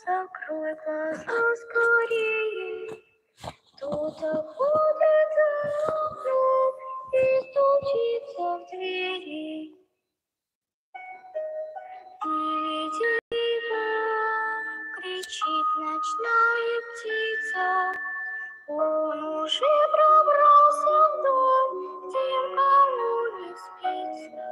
Закрой глаза скорее, кто-то ходит за окном и стучится в двери. Диван, кричит ночная птица, он уже пробрался в дом, тем, кому не спится.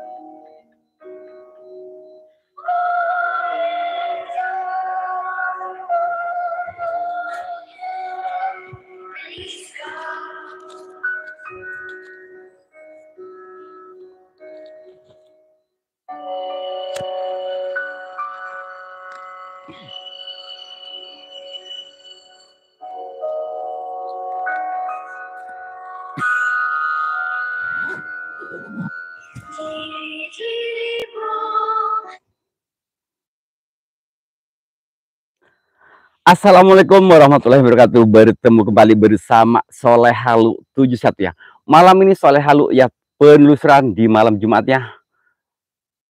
Assalamualaikum warahmatullahi wabarakatuh. Bertemu kembali bersama Soleh Halu 71 ya. Malam ini Soleh Halu ya penelusuran di malam Jumatnya.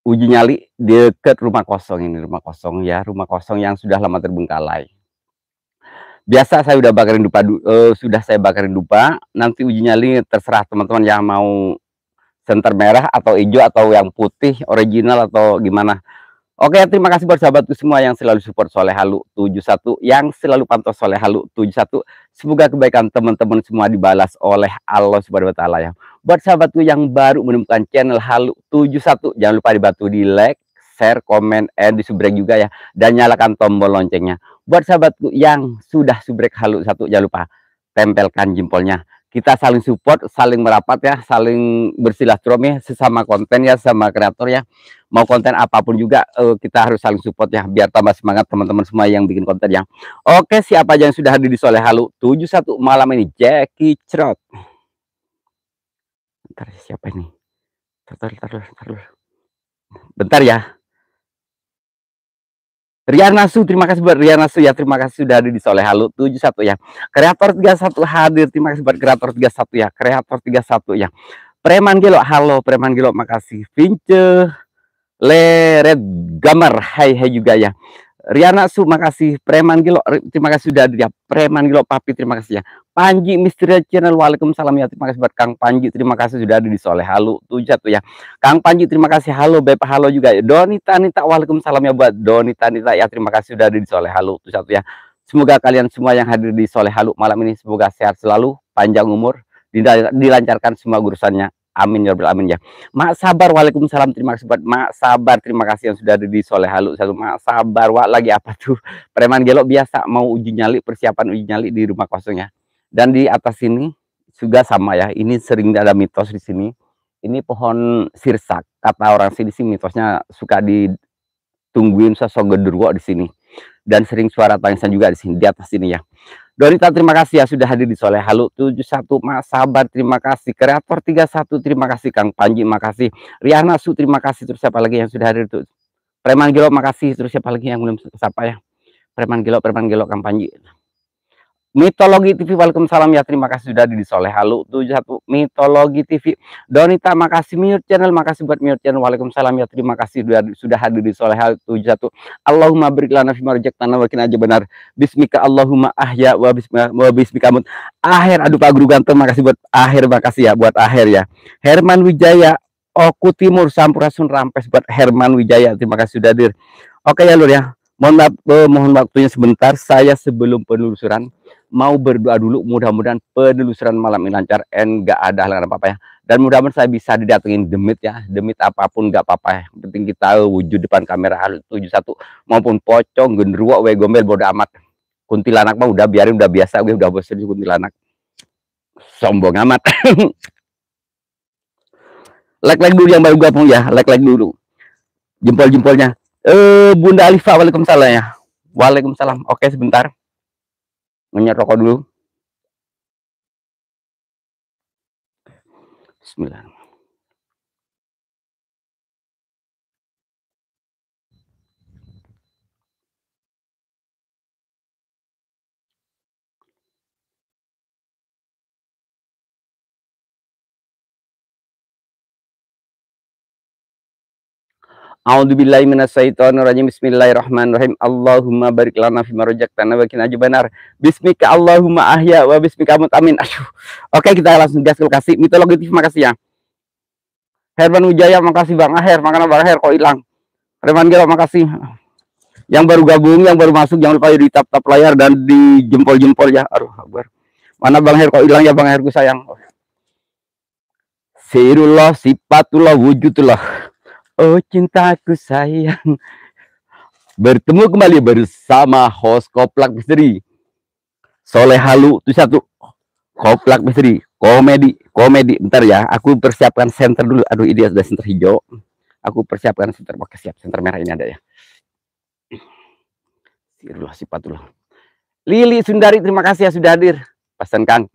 Uji nyali dekat rumah kosong ini, rumah kosong ya, rumah kosong yang sudah lama terbengkalai. Biasa saya udah bakarin dupa, sudah saya bakarin dupa. Nanti uji nyali terserah teman-teman yang mau senter merah atau hijau atau yang putih original atau gimana. Oke, terima kasih buat sahabatku semua yang selalu support Soleh Halu 71, yang selalu pantau Soleh Halu 71. Semoga kebaikan teman-teman semua dibalas oleh Allah Subhanahu wa taala ya. Buat sahabatku yang baru menemukan channel Halu 71, jangan lupa dibantu di like, share, komen, and di subrek juga ya, dan nyalakan tombol loncengnya. Buat sahabatku yang sudah subrek Halu 1, jangan lupa tempelkan jempolnya. Kita saling support, saling merapat ya, saling bersilaturahmi sesama konten ya, sama kreator ya. Mau konten apapun juga kita harus saling support ya, biar tambah semangat teman-teman semua yang bikin konten ya. Oke, siapa aja yang sudah hadir di Soleh Halu 71 malam ini? Jackie Crot. Bentar, siapa ini? Bentar ya. Riana Su, terima kasih buat Riana Su ya, terima kasih sudah hadir di Soleh Halu 71 ya. Kreator 31 hadir, terima kasih buat Kreator 31 ya, Kreator 31 ya. Preman Gelo, halo Preman Gelo, makasih. Vince Leret Gamar, hai juga ya. Riana Su, makasih. Preman Gelo, terima kasih sudah hadir ya. Preman Gelo Papi, terima kasih ya. Panji Misteri Channel, waalaikumsalam ya, terima kasih buat Kang Panji, terima kasih sudah hadir di Soleh Halu 71 ya. Kang Panji, terima kasih. Halo Beb, halo juga ya. Donita Nita, waalaikumsalam ya buat Donita Nita ya, terima kasih sudah hadir di Soleh Halu 71 ya. Semoga kalian semua yang hadir di Soleh Halu malam ini semoga sehat selalu, panjang umur, dilancarkan semua urusannya. Amin ya rabbal alamin ya. Mak Sabar, waalaikumsalam, terima kasih buat Mak Sabar, terima kasih yang sudah ada di Soleh Halu 1. Mak Sabar, wah lagi apa tuh? Preman Gelo biasa mau uji nyali, persiapan uji nyali di rumah kosong ya. Dan di atas sini juga sama ya. Ini sering ada mitos di sini. Ini pohon sirsak. Kata orang sini sih mitosnya suka ditungguin sosok genderuwo di sini. Dan sering suara tangisan juga di sini, di atas sini ya. Donita, terima kasih ya sudah hadir di Soleh Halu 71. Mas Sabar, terima kasih. Kreator 31, terima kasih. Kang Panji, makasih. Riana Su, terima kasih. Terus siapa lagi yang sudah hadir tuh? Preman Gelo, makasih. Terus siapa lagi yang belum siapa ya? Preman Gelo, Kang Panji. Mitologi TV, waalaikumsalam ya, terima kasih sudah di Soleh Halu 71. Mitologi TV. Donita, makasih. Mute Channel, makasih buat Mute Channel, waalaikumsalam ya, terima kasih sudah hadir di Soleh Halu 71. Allahumma barik lana fima rajaqtana wa qina adzabannar. Bismika Allahumma ahya wa bismika mut. Akhir, aduh Pak Guru ganteng, makasih buat akhir, makasih ya buat akhir ya. Herman Wijaya, Oku Timur, Sampurasun Rampes buat Herman Wijaya, terima kasih sudah hadir. Oke ya Lur ya. Mohon waktunya sebentar. Saya sebelum penelusuran mau berdoa dulu. Mudah-mudahan penelusuran malam ini lancar, nggak ada halangan apa-apa ya. Dan mudah-mudahan saya bisa didatengin demit ya. Demit apapun nggak apa-apa ya. Yang penting kita wujud depan kamera Halu 71 maupun pocong, genderuwo, gombel, bodo amat. Kuntilanak mah udah biarin, udah biasa gue, udah bosan di kuntilanak. Sombong amat. Like dulu yang baru gabung ya, like dulu. Jempol-jempolnya. Bunda Alifa, waalaikumsalam ya. Waalaikumsalam. Oke, sebentar. Ngenyet rokok dulu. Bismillah. A'udzubillahi minasyaitonirrajim. Bismillahirrahmanirrahim. Allahumma barik lana fima razaqtana wa qina adzabannar. Bismika Allahumma ahya wa bismika amut. Amin. Aduh. Oke, kita langsung gas kasih mitologi TV. Makasih ya. Herman Wijaya, makasih Bang Aher. Makanya Bang Aher kok hilang. Reman Gelo, makasih. Yang baru gabung, yang baru masuk, jangan lupa di tap layar dan di jempol-jempol ya. Aduh, Akbar. Mana Bang Aher kok hilang ya Bang Aher, ku sayang. Sirullah, sifatullah, wujudullah. Oh cintaku sayang. Bertemu kembali bersama host Koplak Misteri Soleh Halu itu satu. Koplak Misteri komedi. Bentar ya, aku persiapkan senter dulu. Aduh, ini sudah senter hijau. Aku persiapkan senter. Oke, siap, senter merah ini ada ya. Sirullah, sifatullah. Lili Sundari, terima kasih ya sudah hadir. Pesan Kang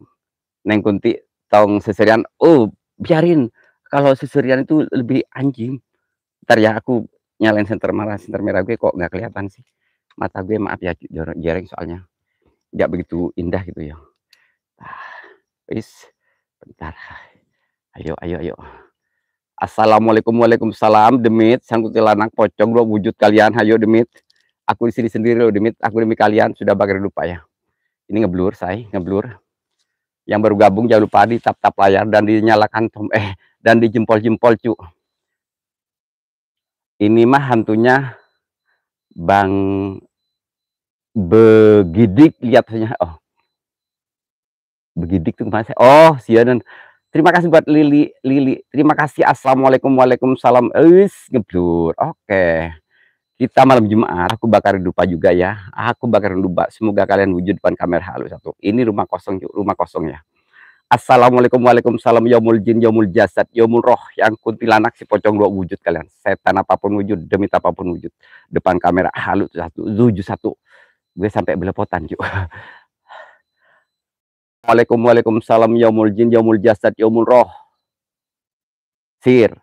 Neng Kunti tong seserian. Oh, biarin. Kalau seserian itu lebih anjing. Ntar ya, aku nyalain senter merah gue kok nggak kelihatan sih. Mata gue maaf ya, jarang soalnya. Nggak begitu indah gitu ya. Bentar. Ayo. Assalamualaikum, waalaikumsalam. Demit, sang kuntilanak pocong lo wujud kalian. Hayo Demit. Aku di sini sendiri loh Demit. Aku demi kalian sudah bakar lupa ya. Ini ngeblur, ngeblur. Yang baru gabung jangan lupa di tap layar dan dinyalakan dan di jempol cu. Ini mah hantunya Bang Begidik, lihatnya. Oh, Begidik tuh kemana? Oh, sianan. Terima kasih buat Lili. Terima kasih. Assalamualaikum, waalaikumsalam. Ngeblur. Oke. Kita malam Jumat. Aku bakar dupa juga ya. Aku bakar dupa. Semoga kalian wujud depan kamera Halu satu. Ini rumah kosong ya. Assalamualaikum, waalaikumsalam. Yaumul jin, yaumul jasad, yaumul roh. Yang kuntilanak si pocong dua wujud kalian. Setan apapun wujud, demit apapun wujud. Depan kamera Halu satu. 71. Gue sampai belepotan juga. Waalaikumsalam. Yaumul jin, yaumul jasad, yaumul roh. Sir,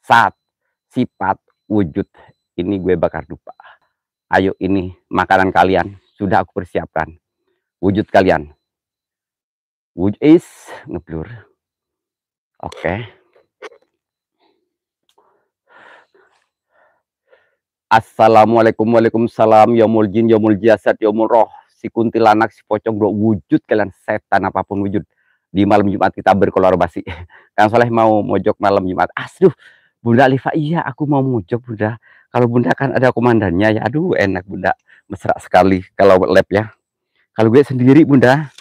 sat, sifat, wujud. Ini gue bakar dupa. Ayo, ini makanan kalian. Sudah aku persiapkan. Wujud kalian. Wujud is ngeblur. Oke. Assalamualaikum, waalaikumsalam. Yaumul jin, yaumul jasad, yaumul roh. Si kuntilanak, si pocong, bro, wujud kalian. Setan apapun wujud. Di malam Jumat kita berkolaborasi. Kang Soleh mau mojok malam Jumat. Aduh, Bunda Alifa, iya aku mau mojok Bunda. Kalau Bunda kan ada komandannya ya. Aduh, enak Bunda. Mesra sekali kalau lab ya. Kalau gue sendiri Bunda,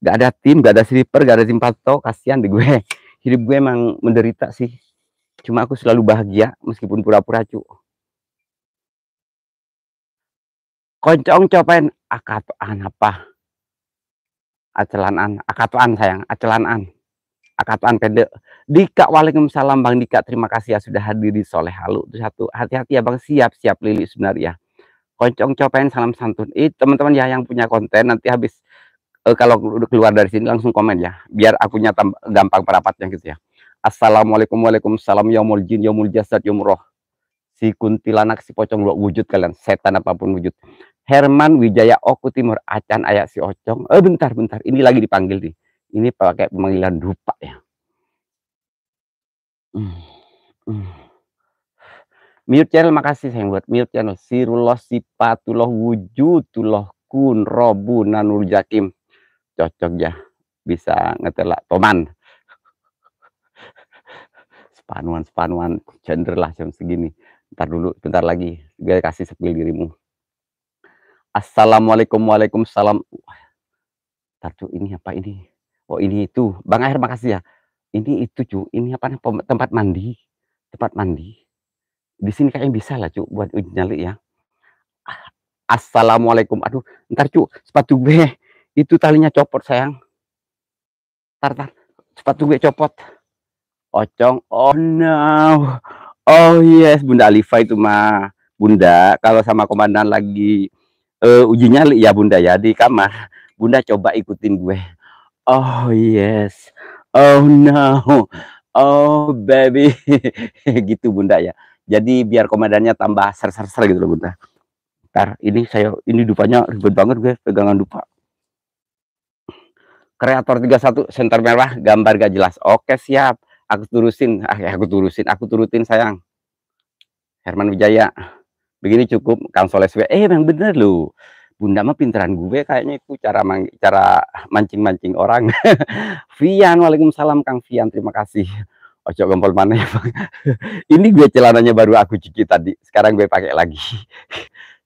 gak ada tim, gak ada sniper, gak ada tim pato. Kasihan deh gue. Hidup gue emang menderita sih. Cuma aku selalu bahagia meskipun pura-pura cu. Koncong copain akatoan apa? Acelanan, akatoan sayang, acelanan. Akatoan pede. Dika, waalaikumsalam Bang Dika. Terima kasih ya sudah hadir di Soleh Halu. Itu satu. Hati-hati ya Bang, siap Lili sebenarnya. Koncong copain salam santun. Teman-teman ya yang punya konten nanti habis kalau udah keluar dari sini langsung komen ya. Biar akunya gampang perapatnya gitu ya. Assalamualaikum, waalaikumsalam. Yaumul jin, yaumul jasad, yaumul roh. Si kuntilanak, si pocong lo wujud kalian. Setan apapun wujud. Herman Wijaya Oku Timur Acan Ayak si Ocong. Bentar. Ini lagi dipanggil nih. Ini pakai pemanggilan dupa ya. Mute channel, makasih sayang buat mute channel. Sirullah, sifatullah, wujudullah, kun, robu, nanur jakim. Cocok ya. Bisa ngetelak toman. Sepanuan cenderlah jam segini. Bentar dulu, bentar lagi. Gue kasih sepil dirimu. Assalamualaikum, waalaikumsalam. Tahu ini apa ini? Oh ini itu, Bang Aher makasih ya. Ini itu cu, ini apa tempat mandi, tempat mandi. Di sini kayaknya bisa lah cu, buat uji nyali ya. Assalamualaikum, aduh, ntar cu, sepatu gue itu talinya copot sayang. Tar, sepatu gue copot. Ocong, oh no, oh yes, Bunda Alifa itu mah. Bunda, kalau sama komandan lagi uji nyali ya Bunda ya di kamar. Bunda coba ikutin gue. Oh yes, oh no, oh baby, gitu Bunda ya. Jadi biar komandannya tambah ser-ser gitu loh Bunda. Ntar ini dupanya ribet banget gue pegangan dupa. Kreator 31 senter merah gambar gak jelas. Oke siap, aku turusin. Aku turutin sayang. Herman Wijaya. Begini cukup Kang Soles emang bener loh. Bunda mah pinteran gue kayaknya itu cara mancing-mancing orang. Vian, waalaikumsalam Kang Vian, terima kasih. Ojo gempol mana ya Bang. Ini gue celananya baru aku cuci tadi, sekarang gue pakai lagi.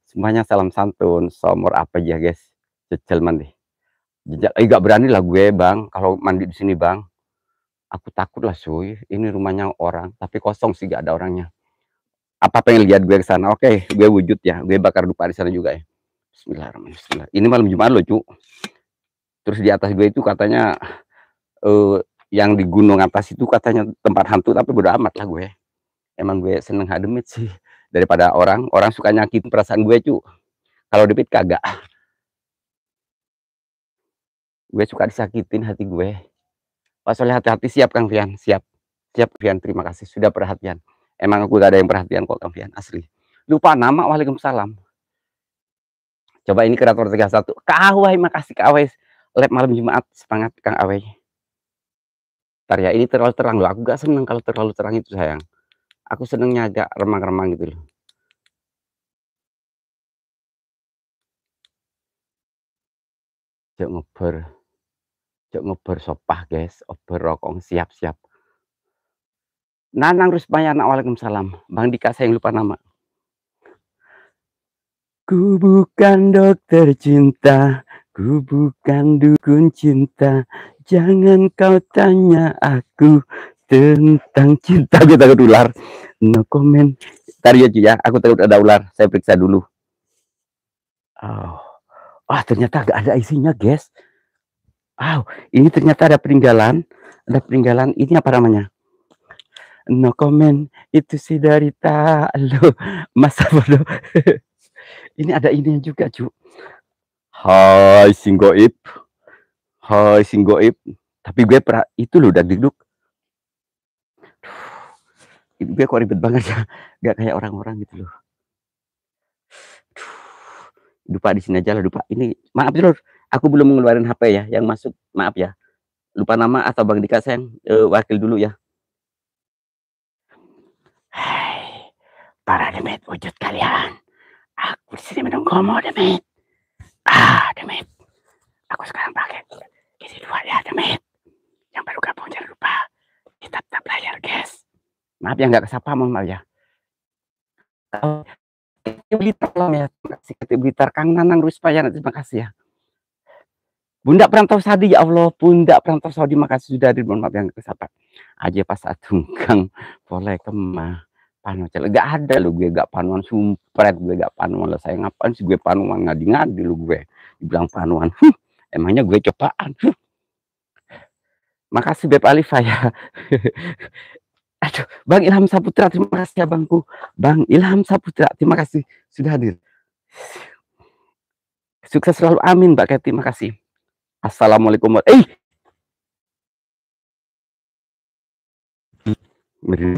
Semuanya salam santun, somor apa ya guys, jejal mandi. Gak berani lah gue Bang, kalau mandi di sini Bang. Aku takut lah cuy, ini rumahnya orang, tapi kosong sih gak ada orangnya. Apa pengen lihat gue ke sana? Oke, gue wujud ya, gue bakar dupa di sana juga ya. Bismillahirrahmanirrahim. Ini malam Jumat loh cu. Terus di atas gue itu katanya yang di gunung atas itu katanya tempat hantu, tapi bodo amat lah gue. Emang gue seneng hademit sih daripada orang suka nyakitin perasaan gue cu. Kalau depit kagak. Gue suka disakitin hati gue. Pas oleh hati-hati, siap Kang Fian, siap Fian, terima kasih sudah perhatian. Emang aku gak ada yang perhatian kok Kang Fian, asli. Lupa nama, waalaikumsalam. Coba ini kreator 31. Kak Awai, makasih Kak Awai. Lab malam Jumat, semangat Kang Awai. Ntar ya, ini terlalu terang loh. Aku gak seneng kalau terlalu terang itu sayang. Aku senengnya agak remang-remang gitu loh. Jok ngeber sopah guys. Ober rokong, siap. Nanang Rusmayana, waalaikumsalam. Bang Dika, saya yang lupa nama. Ku bukan dokter cinta, ku bukan dukun cinta. Jangan kau tanya aku tentang cinta. Gue takut ular. No comment. Ntar ya, aku takut ada ular. Saya periksa dulu. Oh, ternyata gak ada isinya, guys. Ini ternyata ada peninggalan. Ini apa namanya? No comment. Itu sih dari lo masa bodoh. Ini ada ininya juga, cu. Hai Singgoib. Tapi gue itu loh udah duduk. Gue kok ribet banget ya. Gak kayak orang-orang gitu loh. Lupa di sini aja lah, lupa. Ini maaf dulu, aku belum mengeluarkan HP ya. Yang masuk, maaf ya. Lupa nama atau Bang Dika sayang, wakil dulu ya. Hai, para demit wujud kalian. Aku di sini menunggumu demit. Demit. Aku sekarang pakai ini 2 ya demit. Yang baru gabung jangan lupa tap layar guys. Maaf ya nggak kesapa, mohon maaf ya. Blitar ya, Blitar Kang Nanang Rusmayana, terima kasih ya. Bunda Perantau Sadi, ya Allah, Bunda Perantau Sadi, makasih sudah hadir, mohon maaf yang kesapa. Aja pas tunggang boleh kemah panuan gak ada lu, gue gak panuan sumpret, gue gak panuan lah, saya ngapain sih gue panuan ngadi-ngadi lu, gue dibilang panuan, emangnya gue cobaan. Makasih Beb Alifa ya. Aduh, Bang Ilham Saputra, terima kasih ya Bangku. Bang Ilham Saputra, terima kasih sudah hadir. Sukses selalu, amin Mbak Keti, terima kasih. Assalamualaikum.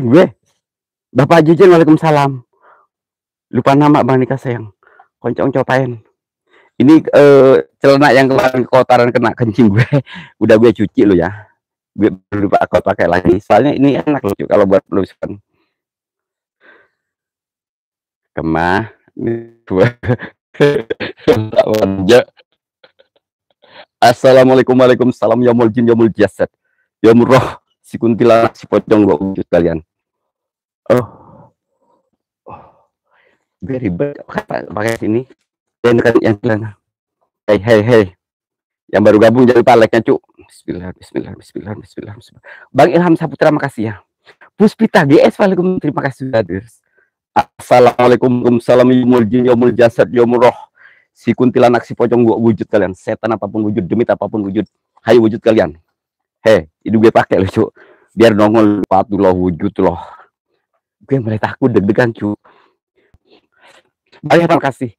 Gue Bapak Jejen, waalaikumsalam. Lupa nama Bang Nika sayang. Koncong copain. Ini celana yang kemarin kotoran kena kencing gue. Udah gue cuci lo ya. Gue lupa aku pakai lagi. Soalnya ini enak loh kalau buat pelusukan. Kemah. Ini dua. Assalamualaikum, waalaikumsalam. Yamul jin, yamul jasad. Yamul roh. Si kuntilanak, si pocong, gue wujud kalian. Gue ribet pakai sini. yang hei hei hei, yang baru gabung jangan lupa like-nya cu. Bismillah, bismillah, bismillah, bismillah, bismillah. Bang Ilham Saputra makasih ya. Puspita GS, waalaikumsalam, terima kasih sudah hadir. Assalamualaikum, salam yomul jin, yomul jasad, yomul roh. Si kuntilanak, si pocong, gua wujud kalian. Setan apapun wujud, demit apapun wujud. Hayu wujud kalian. Hei, itu gue pakai loh cu. Biar nongol patuh loh, wujud loh. Gue mulai takut deg-degan cu. Banyak terima kasih.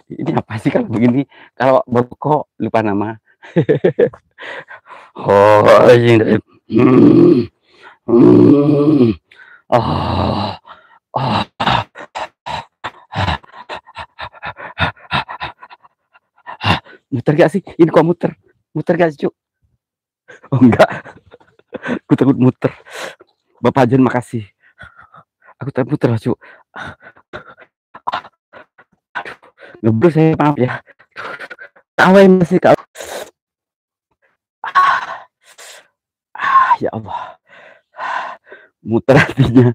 Ini apa sih kalau begini? Kalau kok lupa nama. Oh, ini. Oh. Muter gak sih? Ini kok muter? Muter gak sih, Cuk? Oh, enggak. Aku takut muter. Bapak Jen, makasih. Aku takut muter, Cuk. Aduh, ngeblur saya, maaf ya. Kawain masih kau. Ya Allah. Muter hatinya.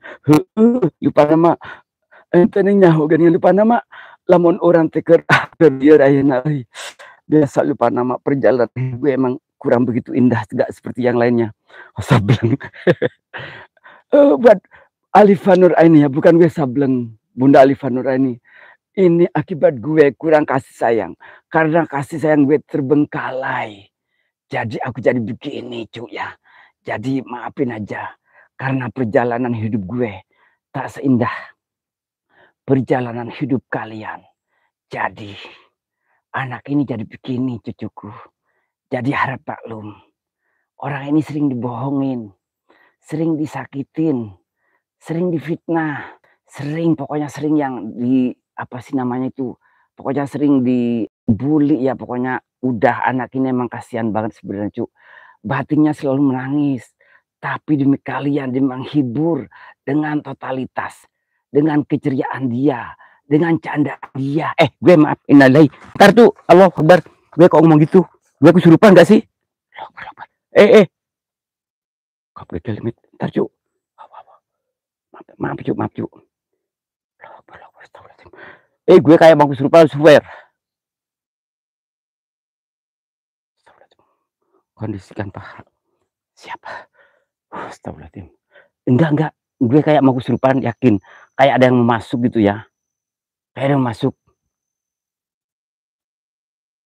Lupa nama. Ente nyaho gani lupa nama. Lamun orang teker dia raya nari. Biasa lupa nama. Perjalanan gue emang kurang begitu indah, tidak seperti yang lainnya. Oh, sableng. Buat Alifa Nuraini ya, bukan gue sableng. Bunda Alifa Nuraini. Ini akibat gue kurang kasih sayang. Karena kasih sayang gue terbengkalai. Jadi aku jadi begini cu ya. Jadi maafin aja. Karena perjalanan hidup gue tak seindah perjalanan hidup kalian. Jadi anak ini jadi begini cucuku. Jadi harap maklum. Orang ini sering dibohongin. Sering disakitin. Sering difitnah. Pokoknya sering yang di apa sih namanya itu. Pokoknya sering dibully ya. Pokoknya udah anak ini emang kasihan banget sebenarnya cu. Batinnya selalu menangis. Tapi demi kalian dia menghibur dengan totalitas. Dengan keceriaan dia. Dengan candaan dia. Gue maaf. Innalillahi. Ntar tuh. Allah Akbar. Gue kok ngomong gitu. Gue kesurupan gak sih? Kok beda limit. Ntar cu. Maaf cu. Gue kayak mau kesurupan. Swear. Kondisikan paha. Siapa? Astagfirullahaladzim. Enggak. Gue kayak mau kesurupan, yakin. Kayak ada yang mau masuk gitu ya. Kayak ada yang masuk.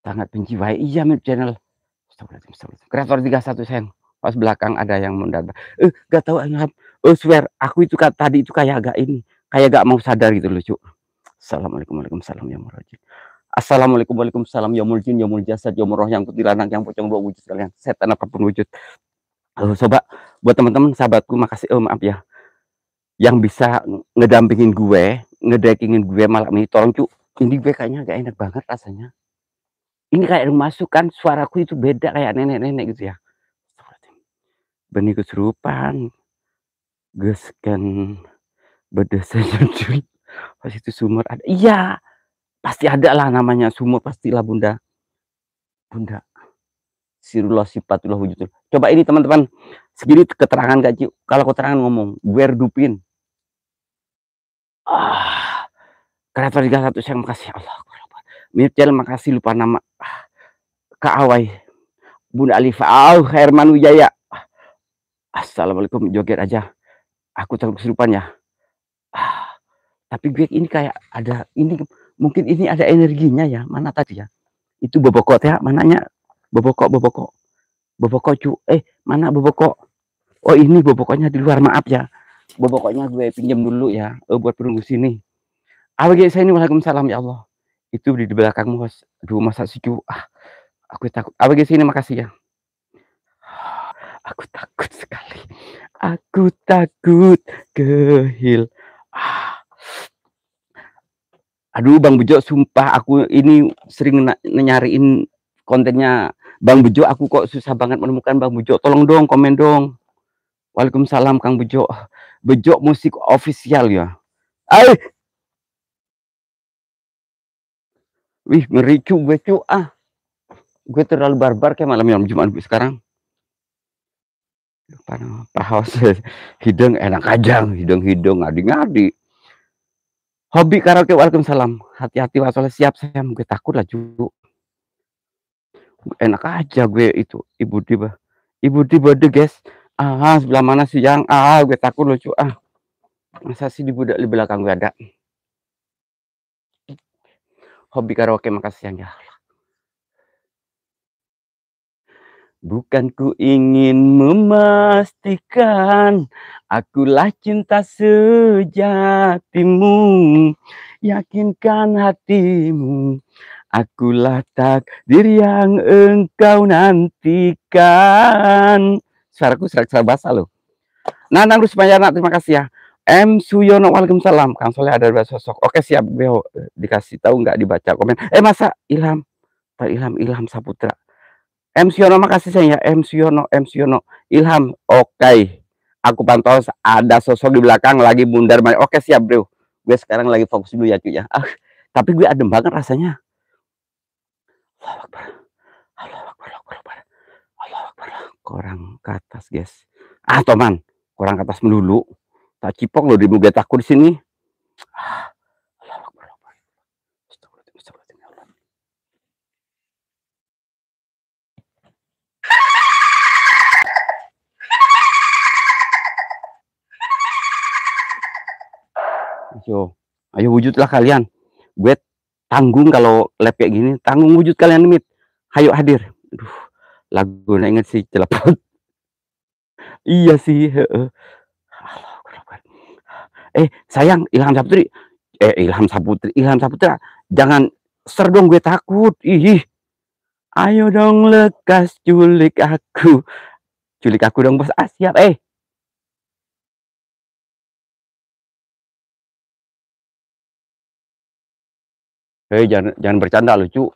Sangat benci wae. Iya, Mip channel. Astagfirullahaladzim. Kreator 31 sayang. Pas belakang ada yang mendadak. Gak tahu. Swear. Aku itu tadi itu kayak agak ini. Kayak gak mau sadar gitu loh, Cuk. Assalamualaikum, waalaikumsalam, ya murajin. Assalamualaikum, waalaikumsalam, ya jin, ya jasad, ya roh, yang kuntilanak, yang pocong, dua wujud kalian. Setan apapun wujud. Coba buat teman-teman sahabatku, makasih maaf ya yang bisa ngedampingin gue, ngedekingin gue malam ini. Tolong cu, ini gue kayaknya gak enak banget rasanya. Ini kayak masuk kan, suaraku itu beda kayak nenek-nenek gitu ya. Benih kesurupan, gesken bedesa jujur. Pas itu sumur ada, iya pasti ada lah namanya sumur, pastilah bunda sirullah sifatullah wujud. Coba ini teman-teman, segini keterangan gak Ci? Kalau keterangan ngomong, gue redupin. Kreator 31 saya makasih Allah. Mircel makasih, lupa nama. Kak Awai, Bunda Alifa, Herman Wijaya. Assalamualaikum, joget aja. Aku takut kesurupan ya. Tapi gue ini kayak ada ini, mungkin ini ada energinya ya. Mana tadi ya? Itu bobokok ya, mananya? Bobokok cu. Mana bobokok? Oh ini bobokoknya di luar, maaf ya. Bobokoknya gue pinjam dulu ya, buat penunggu sini. Saya ini waalaikumsalam ya Allah. Itu di belakangmu, aduh masa sih cu. Aku takut. Sini makasih ya. Aku takut sekali. Aku takut kehil. Aduh Bang Bejo, sumpah aku ini sering nyariin kontennya Bang Bejo, aku kok susah banget menemukan Bang Bejo. Tolong dong, komen dong. Waalaikumsalam Kang Bejo. Bejo musik official ya. Wih, ngeri cu, gue cu. Gue terlalu barbar kayak malam Jumat sekarang. Pahaus hidung enak aja, hidung ngadi-ngadi. Hobi karaoke, waalaikumsalam. Hati-hati wasoleh, siap sayang, gue takut lah Ju. Enak aja gue itu, Ibu di bode guys. Ah, sebelah mana sih yang? Ah, gue takut lucu. Ah, masa sih di budak di belakang gue ada. Hobi karaoke, makasih yang ya. Bukan ku ingin memastikan akulah cinta sejatimu, yakinkan hatimu, akulah takdir yang engkau nantikan. Suaraku serak basah loh. Nanang Rusmayana, terima kasih ya. M Suyono, waalaikumsalam. Kang Soleh ada dua sosok. Oke siap, Beo. Dikasih tahu nggak dibaca komen. Masa Ilham, Ilham Saputra. M Siono, makasih saya ya. M Siono, Ilham, oke. Aku pantau ada sosok di belakang lagi bundar. Oke siap bro. Gue sekarang lagi fokus dulu ya cuy ya. Tapi gue adem banget rasanya. Allahu Akbar. Allahu Akbar. Allahu Akbar. Korang ke atas guys. Toman, korang ke atas melulu. Tak cipok loh di muka takut di sini. Allahu Akbar. Astagfirullahaladzim, ya Allah. Ayo wujudlah kalian. Gue tanggung kalau lab kayak gini. Tanggung wujud kalian nih. Hayo hadir. Aduh, lagu inget sih celepot. Iya sih. Sayang, Ilham Saputra. Jangan ser dong, gue takut. Ayo dong lekas culik aku. Culik aku dong bos. Siap. Jangan bercanda lucu.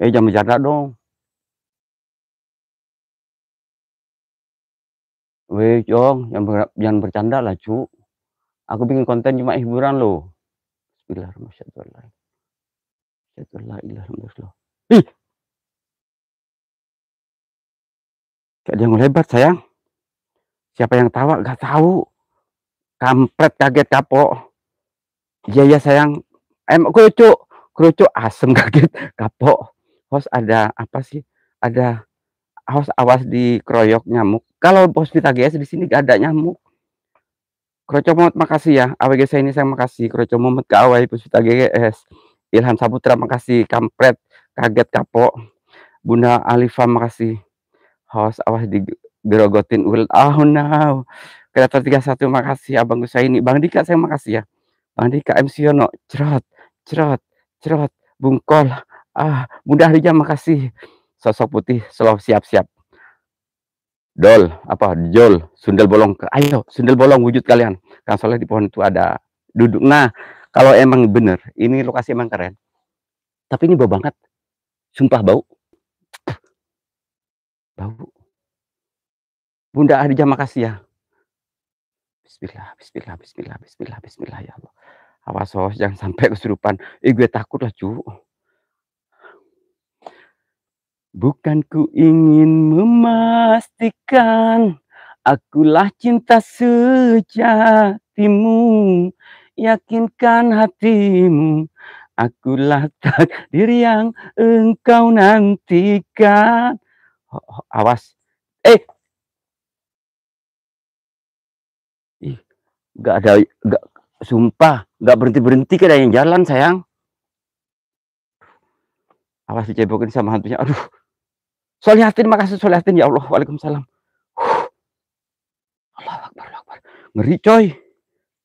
Jangan bercanda dong. Jong, jangan bercanda lah cu. Aku bikin konten cuma hiburan loh. Bismillahirrahmanirrahim. Kayak dia ngelebat sayang. Siapa yang tawa? Gak tahu. Kampret kaget kapok. Iya sayang. Kerucuk asem kaget kapok. Host ada apa sih? Ada host awas di kroyok nyamuk. Kalau Hospita GS di sini gak ada nyamuk. Kroco Muhammad makasih ya. AWG saya ini saya makasih. Kroco Muhammad Kawai Hospita GS. Ilham Saputra makasih. Kampret kaget kapok. Bunda Alifa makasih. Host awas di gerogotin ulet. Oh no. Kreator 31 makasih. Abang saya ini. Bang Dika saya makasih ya. Bang Dika MC Yono. Cerot. Bungkol. Bunda Harija makasih. Sosok putih selalu siap-siap. Jol, sundel bolong. Ayo, sundel bolong wujud kalian. Kan soalnya di pohon itu ada duduk. Nah, kalau emang bener, ini lokasi emang keren. Tapi ini bau banget. Sumpah bau. Bunda Adija makasih ya. Bismillah ya Allah. Awas jangan sampai kesurupan. Gue takut lah cu. Bukan ku ingin memastikan akulah cinta sejatimu, yakinkan hatimu, akulah takdir yang engkau nantikan. Awas. Sumpah, gak berhenti kayak yang jalan sayang. Awas dicebokin sama hantunya. Aduh. Solihatin, makasih Solihatin ya Allah. Waalaikumsalam. Allahu Akbar. Ngeri coy.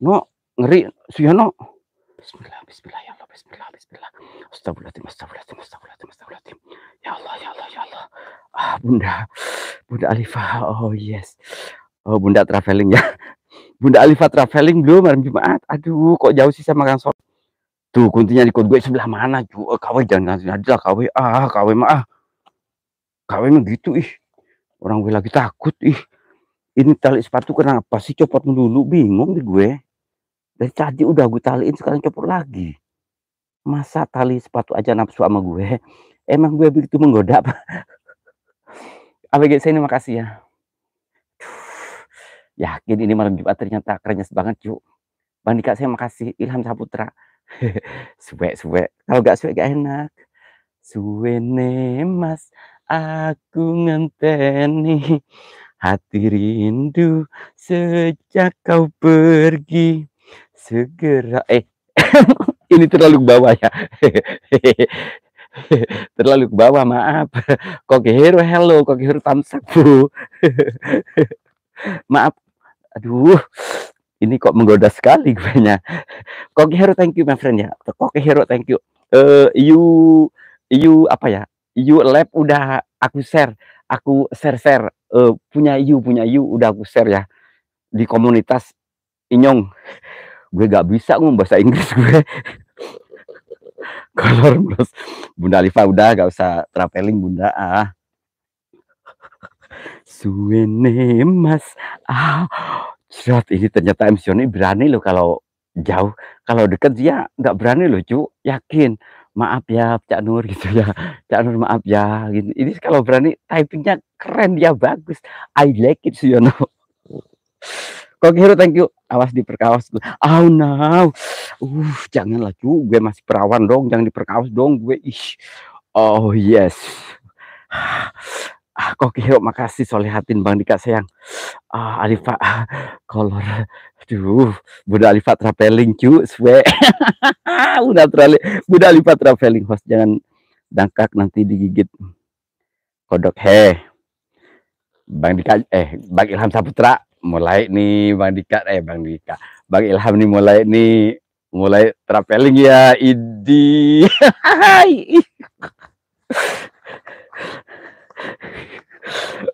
No, ngeri. Suyono. Bismillah ya Allah. Bismillah. Astagfirullahaladzim. Ya Allah. Bunda Alifah. Oh yes. Oh Bunda traveling ya. Bunda Alifah traveling belum hari Jumat. Aduh, kok jauh sih sama Kang Sol. Tuh kuntinya di kod gue sebelah mana cu. KW jangan ngasih aja KW. KW mah gitu orang gue lagi takut ini tali sepatu kenapa sih copot dulu, bingung deh gue. Dari tadi udah gue taliin sekarang copot lagi. Masa tali sepatu aja nafsu sama gue? Emang gue begitu menggoda apa? ABG saya ini makasih ya. Yakin ini malam Jumat ternyata kerennya banget, Cuk. Bang Dika saya makasih, Ilham Saputra. Suwe, kalau gak suwe gak enak. Suwene mas, aku ngenteni hati rindu sejak kau pergi. Segera ini terlalu ke bawah ya. Terlalu ke bawah, maaf. Kokehiro hello, Kokehiro thumbs up, Bu. Maaf. Aduh, ini kok menggoda sekali gue nya. Kokehiro thank you my friend ya. Kokehiro thank you. You apa ya? You lab udah aku share. Aku share punya you udah aku share ya di komunitas Inyong. Gue gak bisa ngomong bahasa Inggris gue. Kolor bros. Bunda Alifa udah gak usah traveling Bunda Suwene mas Cerat ini ternyata MC ini berani loh kalau jauh, kalau deket dia nggak berani loh cu, yakin. Maaf ya Cak Nur gitu ya, Cak Nur maaf ya gitu. Ini kalau berani typingnya keren dia bagus, I like it you know. Kok hero thank you, awas diperkaos gue. Oh no, janganlah cu, gue masih perawan dong, jangan diperkaos dong gue. Oh yes. Kok hero makasih Solehatin Bang Dika sayang. Alifa kolor. Aduh, Bunda Alifa traveling cu, swe. Bunda Alifa traveling host, jangan dangkak nanti digigit kodok. Bang Dika Bang Ilham Saputra mulai nih Bang Dika Bang Ilham nih mulai traveling ya idi.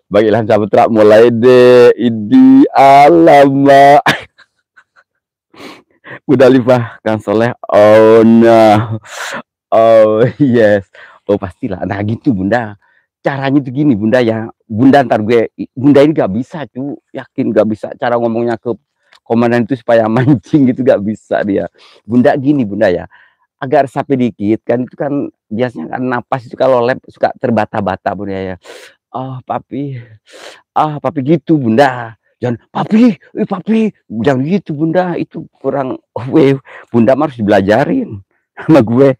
Bang Ilham Saputra mulai deh idi alamak. Udah Alifa Kang Soleh, oh no, oh yes, oh pastilah. Nah gitu Bunda, caranya tuh gini Bunda ya, Bunda ntar Bunda ini gak bisa cu, yakin gak bisa cara ngomongnya ke komandan itu supaya mancing gitu, gak bisa dia. Bunda gini Bunda ya, agak resapi dikit kan, itu kan biasanya kan napas itu kalau lab suka terbata-bata Bunda ya. Papi gitu Bunda, jangan papi jangan gitu Bunda, itu kurang Bunda harus dibelajarin sama gue.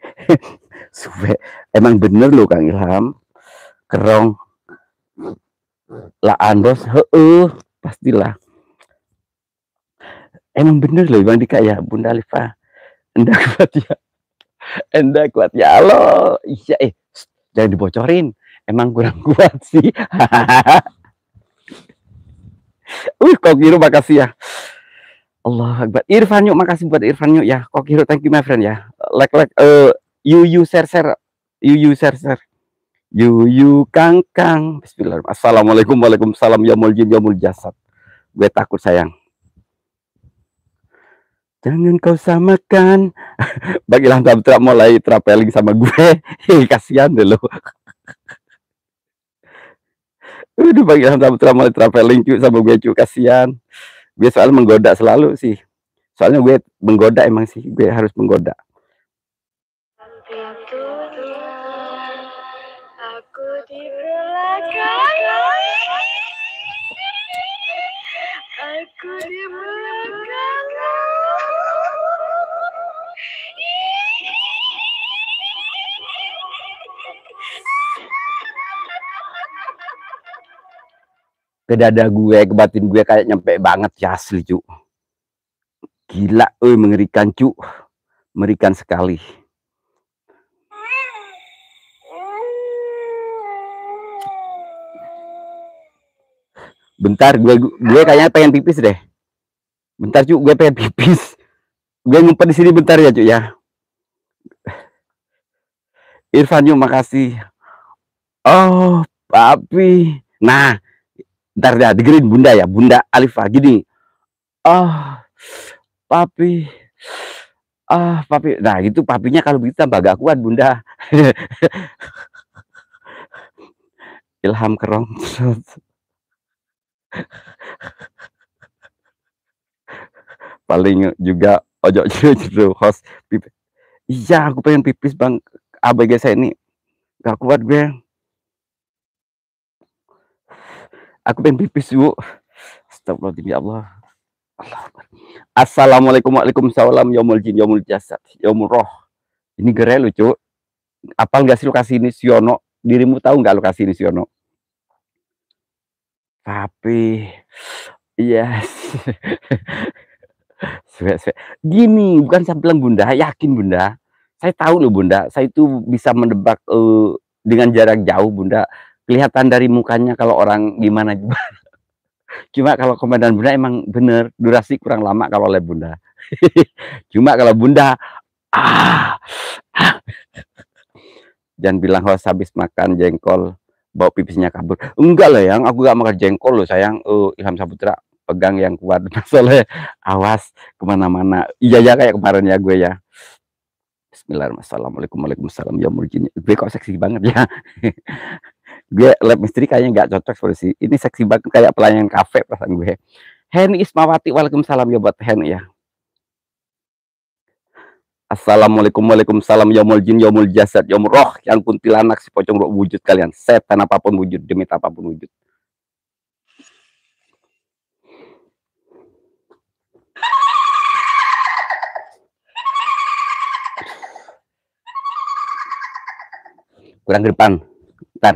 Suwe emang bener loh Kang Ilham kerong lah andos pastilah emang bener loh Bang Dika ya. Bunda Alifa enda kuat ya Allah, iya jangan dibocorin, emang kurang kuat sih. Kokiro makasih ya. Allah Akbar. Irfan yuk, makasih buat Irfan yuk ya. Kokiro thank you my friend ya. Like you share you kang Bismillahirrahmanirrahim. Assalamualaikum, waalaikumsalam ya muljim ya muljasad. Gue takut sayang. Jangan kau samakan. Bagilah Saputra mulai traveling sama gue. Kasihan deh lo. Udah Bagilah Saputra mulai traveling cuy sama gue cuy, kasihan. Gue soal menggoda selalu sih. Soalnya gue menggoda emang sih, gue harus menggoda. Aku di belakang. Aku di belakang. Ke dada gue, ke batin gue kayak nyampe banget ya asli cu. Gila, mengerikan cu, mengerikan sekali. Bentar, gue kayaknya pengen pipis deh. Bentar cu, gue pengen pipis. Gue ngumpet di sini bentar ya cu ya. Irfan yuk makasih. Oh papi, nah ntar ya dengerin Bunda ya, Bunda Alifa gini. Papi, nah itu papinya kalau begitu tambah gak kuat Bunda. Ilham kerong. Paling juga ojo jeru host pipis. Iya aku pengen pipis Bang ABG saya ini gak kuat gue. Aku pengen pipis Bu. Astagfirullahaladzim, ya Allah. Allah Akbar. Assalamualaikum, waalaikumsalam, yaumul jin, yaumul jasad, yaumul roh. Ini gere lucu. Apal nggak sih lokasi ini Siono? Dirimu tahu nggak lokasi ini Siono? Tapi, yes. Gini, bukan saya bilang Bunda, yakin Bunda. Saya tahu loh Bunda, saya itu bisa menebak dengan jarak jauh Bunda. Kelihatan dari mukanya kalau orang gimana. Cuma kalau komandan Bunda emang bener, durasi kurang lama kalau oleh Bunda. Cuma kalau Bunda, ah, ah. Jangan bilang host habis makan jengkol, bawa pipisnya kabur. Enggak lah yang, aku gak makan jengkol loh sayang. Ilham Saputra, pegang yang kuat. Soalnya awas kemana-mana. Iya ya kayak kemarin ya gue ya. Bismillahirrahmanirrahim. Assalamualaikum, waalaikumsalam. Ya mungkin gue kok seksi banget ya. Gue lab misteri kayaknya nggak cocok seperti ini, seksi banget kayak pelayan kafe perasaan gue. Hen Ismawati, waalaikumsalam ya buat Hen ya. Assalamualaikum, waalaikumsalam, yaumul jin, yaumul jasad, yaumul roh, yang kuntilanak si pocong roh wujud kalian, setan apapun wujud, demi apapun wujud. Kurang ke depan. Ntar,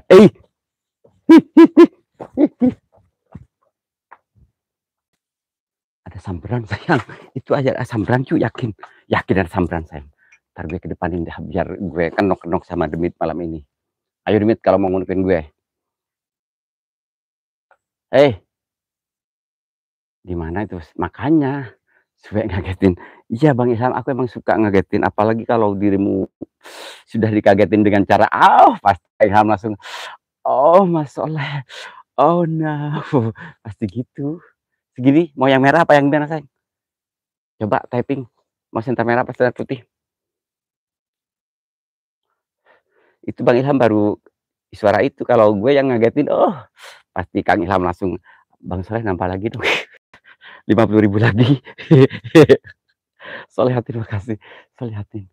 ada samberan sayang, itu aja ada samberan cuy, yakin ada samberan sayang. Ntar gue ke depanin dah biar gue kenok-kenok sama Demit malam ini. Ayo Demit kalau mau ngundurin gue. Di mana itu? Makanya supaya ngagetin. Iya Bang Ilham, aku emang suka ngagetin, apalagi kalau dirimu sudah dikagetin dengan cara pasti Ilham langsung Mas Soleh, oh no, pasti gitu. Segini mau yang merah apa yang mana sayang? Coba typing, mau senter merah apa senter putih? Itu Bang Ilham baru suara itu, kalau gue yang ngagetin pasti Kang Ilham langsung, Bang Soleh nambah lagi dong. 50.000 lagi. Solehatin, makasih. Solehatin.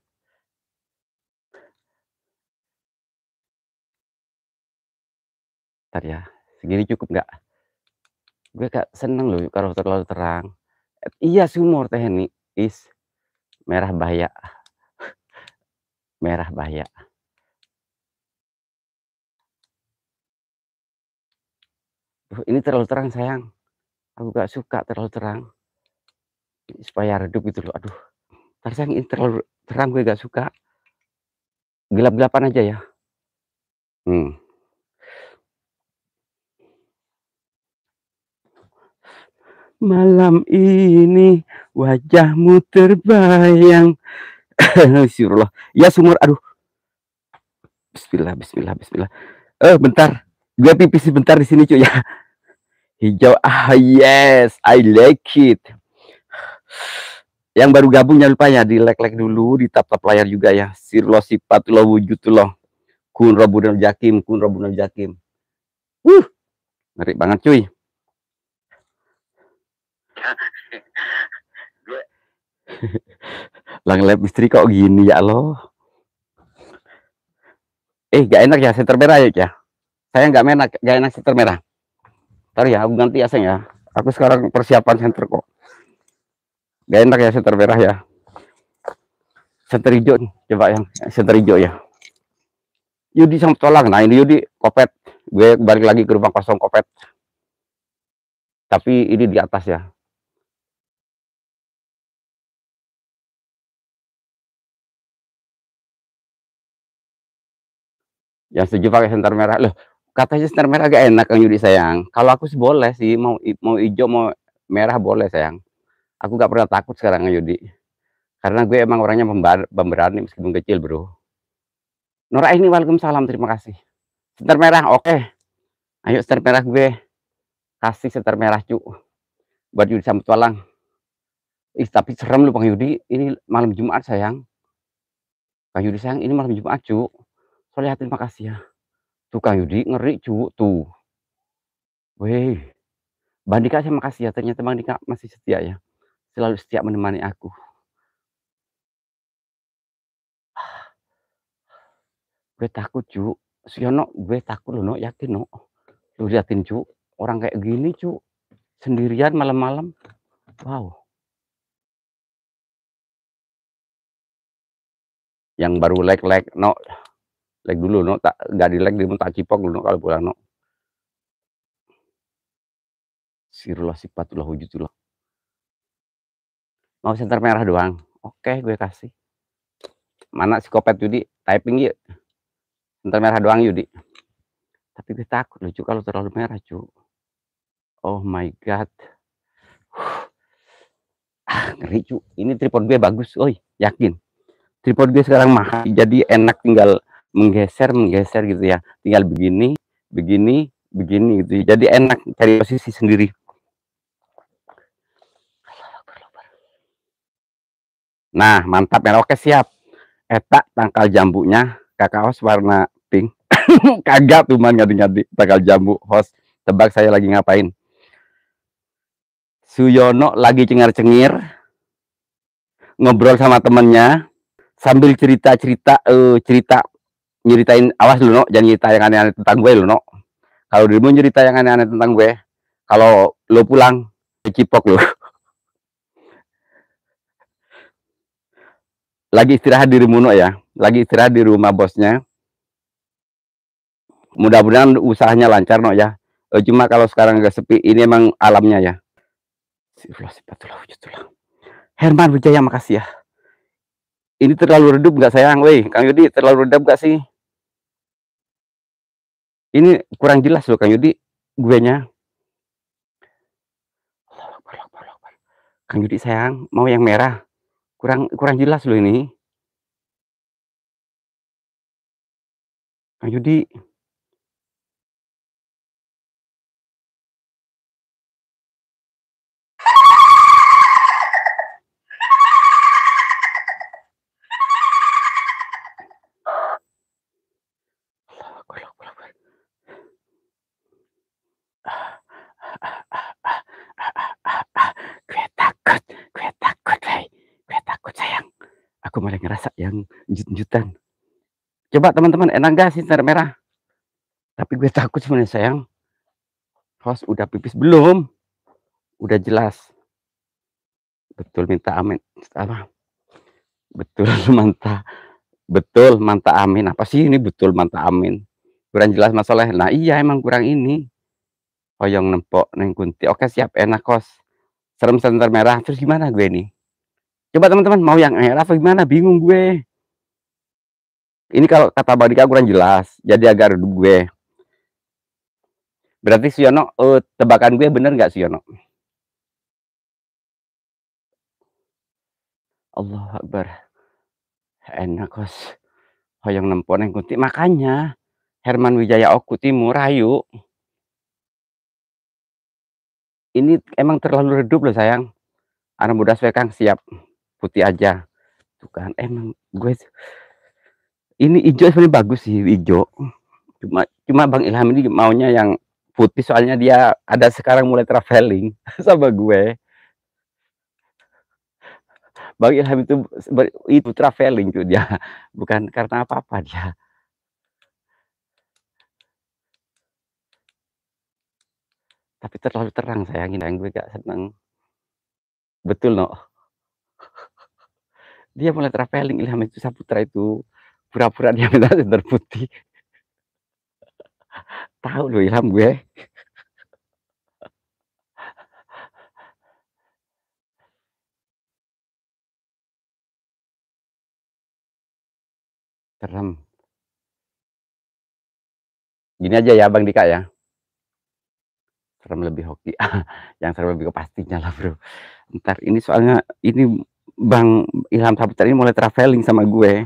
Ntar ya, segini cukup nggak? Gue gak seneng loh kalau terlalu terang. Iya sumur teknik is merah bahaya. Merah bahaya. Ini terlalu terang sayang. Aku gak suka terlalu terang. Supaya redup gitu loh. Aduh. Ntar sayang ini terlalu terang, gue gak suka. Gelap-gelapan aja ya. Malam ini wajahmu terbayang. Bismillah. Ya sumur, aduh. Bismillah, bismillah, bismillah. Bentar. Gue pipis bentar di sini cuy ya. Hijau, yes, I like it. Yang baru gabung jangan lupa ya di like dulu, di tap layar juga ya. Sirlo sifat lo wujud lo. Kun robunal jakim, kun robunal jakim. Ngeri banget cuy. Lang lab istri kok gini ya lo. Gak enak ya senter merah ya. Saya gak enak senter merah. Ntar ya aku ganti ya sayang ya. Aku sekarang persiapan senter kok. Gak enak ya senter merah ya. Senter hijau nih, coba yang senter hijau ya. Yudi sama tolak. Nah ini Yudi kopet. Gue balik lagi ke rumah kosong kopet. Tapi ini di atas ya. Yang setuju pakai senter merah. Loh, katanya senter merah agak enak Kang Yudi sayang. Kalau aku sih boleh sih, mau hijau mau merah boleh sayang. Aku gak pernah takut sekarang Kang Yudi. Karena gue emang orangnya pemberani meskipun kecil bro. Nora ini waalaikumsalam, terima kasih. Senter merah, oke. Ayo senter merah gue. Kasih senter merah cu. Buat Yudi sama tualang. Tapi serem lu Bang Yudi. Ini malam Jumat sayang. Kang Yudi sayang, ini malam Jumat cu. Soalnya terima kasih ya. Tuh Kang Yudi ngeri cu. Tuh. Weh. Bang Dika saya makasih ya. Ternyata Bang Dika masih setia ya. Selalu setia menemani aku. Gue takut cu. Siono gue takut loh no. Yakin no. Lu liatin cu. Orang kayak gini cu. Sendirian malam-malam. Wow. Yang baru lag, no. Lag dulu, no. Tak nggak di-lag dia tak cipok dulu no, kalau pulang, no. Sirullah sifatullah wujudullah. Mau senter merah doang. Oke, gue kasih. Mana si kopet Yudi? Typing yuk. Senter merah doang Yudi. Tapi gue takut lucu kalau terlalu merah, cu. Oh my god. Ngeri, cu. Ini tripod gue bagus, oi, yakin. Tripod gue sekarang mahal, jadi enak tinggal menggeser gitu ya. Tinggal begini, begini gitu. Jadi enak cari posisi sendiri. Nah, mantap ya. Oke, siap. Eta tangkal jambunya, kakaos warna pink. Kagak tuh man ngadi-ngadi tangkal jambu. Host, tebak saya lagi ngapain? Suyono lagi cengar-cengir ngobrol sama temennya sambil cerita nyeritain, awas lu no, jangan cerita yang aneh-aneh tentang gue lu no. Kalau dirimu cerita yang aneh-aneh tentang gue, kalau lo pulang cipok lu. Lagi istirahat dirimu no ya, lagi istirahat di rumah bosnya. Mudah-mudahan usahanya lancar no ya. Cuma kalau sekarang agak sepi, ini emang alamnya ya. Herman Wijaya, makasih ya. Ini terlalu redup nggak sayang? Weh, Kang Yudi, terlalu redup nggak sih? Ini kurang jelas loh Kang Yudi, gue nya. Kang Yudi sayang, mau yang merah. Kurang jelas loh ini. Kang Yudi. Gue takut sayang. Aku malah ngerasa yang jut-jutan. Coba teman-teman, enak gak sih senter merah? Tapi gue takut sebenarnya sayang. Host udah pipis belum? Udah jelas. Betul minta amin. Apa? Betul mantap. Betul mantap amin. Apa sih ini betul mantap amin? Kurang jelas masalah. Nah iya emang kurang ini. Hoyong nempok neng kunti. Oke siap, enak kos. Serem senter merah. Terus gimana gue nih? Coba teman-teman mau yang merah apa gimana? Bingung gue. Ini kalau kata Bang Dika kurang jelas. Jadi agak redup gue. Berarti Siono, tebakan gue bener nggak Siono? Allah Akbar. Enak kos. Hoyong nempok neng kunti. Makanya Herman Wijaya Oku Timur Ayu. Ini emang terlalu redup loh sayang. Anak muda Kang siap putih aja. Tuh kan emang gue ini hijau sebenarnya bagus sih hijau. Cuma Bang Ilham ini maunya yang putih soalnya dia ada sekarang mulai traveling sama gue. Bang Ilham itu traveling tuh dia, bukan karena apa-apa dia. Tapi terlalu terang sayangin yang gue gak seneng. Betul no. Dia mulai traveling Ilham itu Saputra itu pura-pura dia minta senter putih. Tahu loh Ilham gue. Serem. Gini aja ya Bang Dika ya. Serem lebih hoki. Yang serem lebih pastinya lah bro. Ntar ini soalnya ini Bang Ilham Saputra ini mulai traveling sama gue.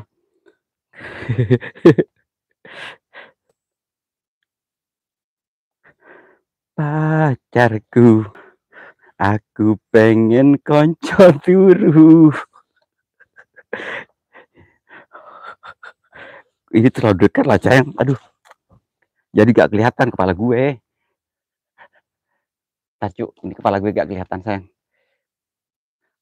Pacarku, aku pengen konco turu. Ini terlalu dekat lah sayang. Aduh. Jadi gak kelihatan kepala gue. Tacu, ini kepala gue gak kelihatan sayang.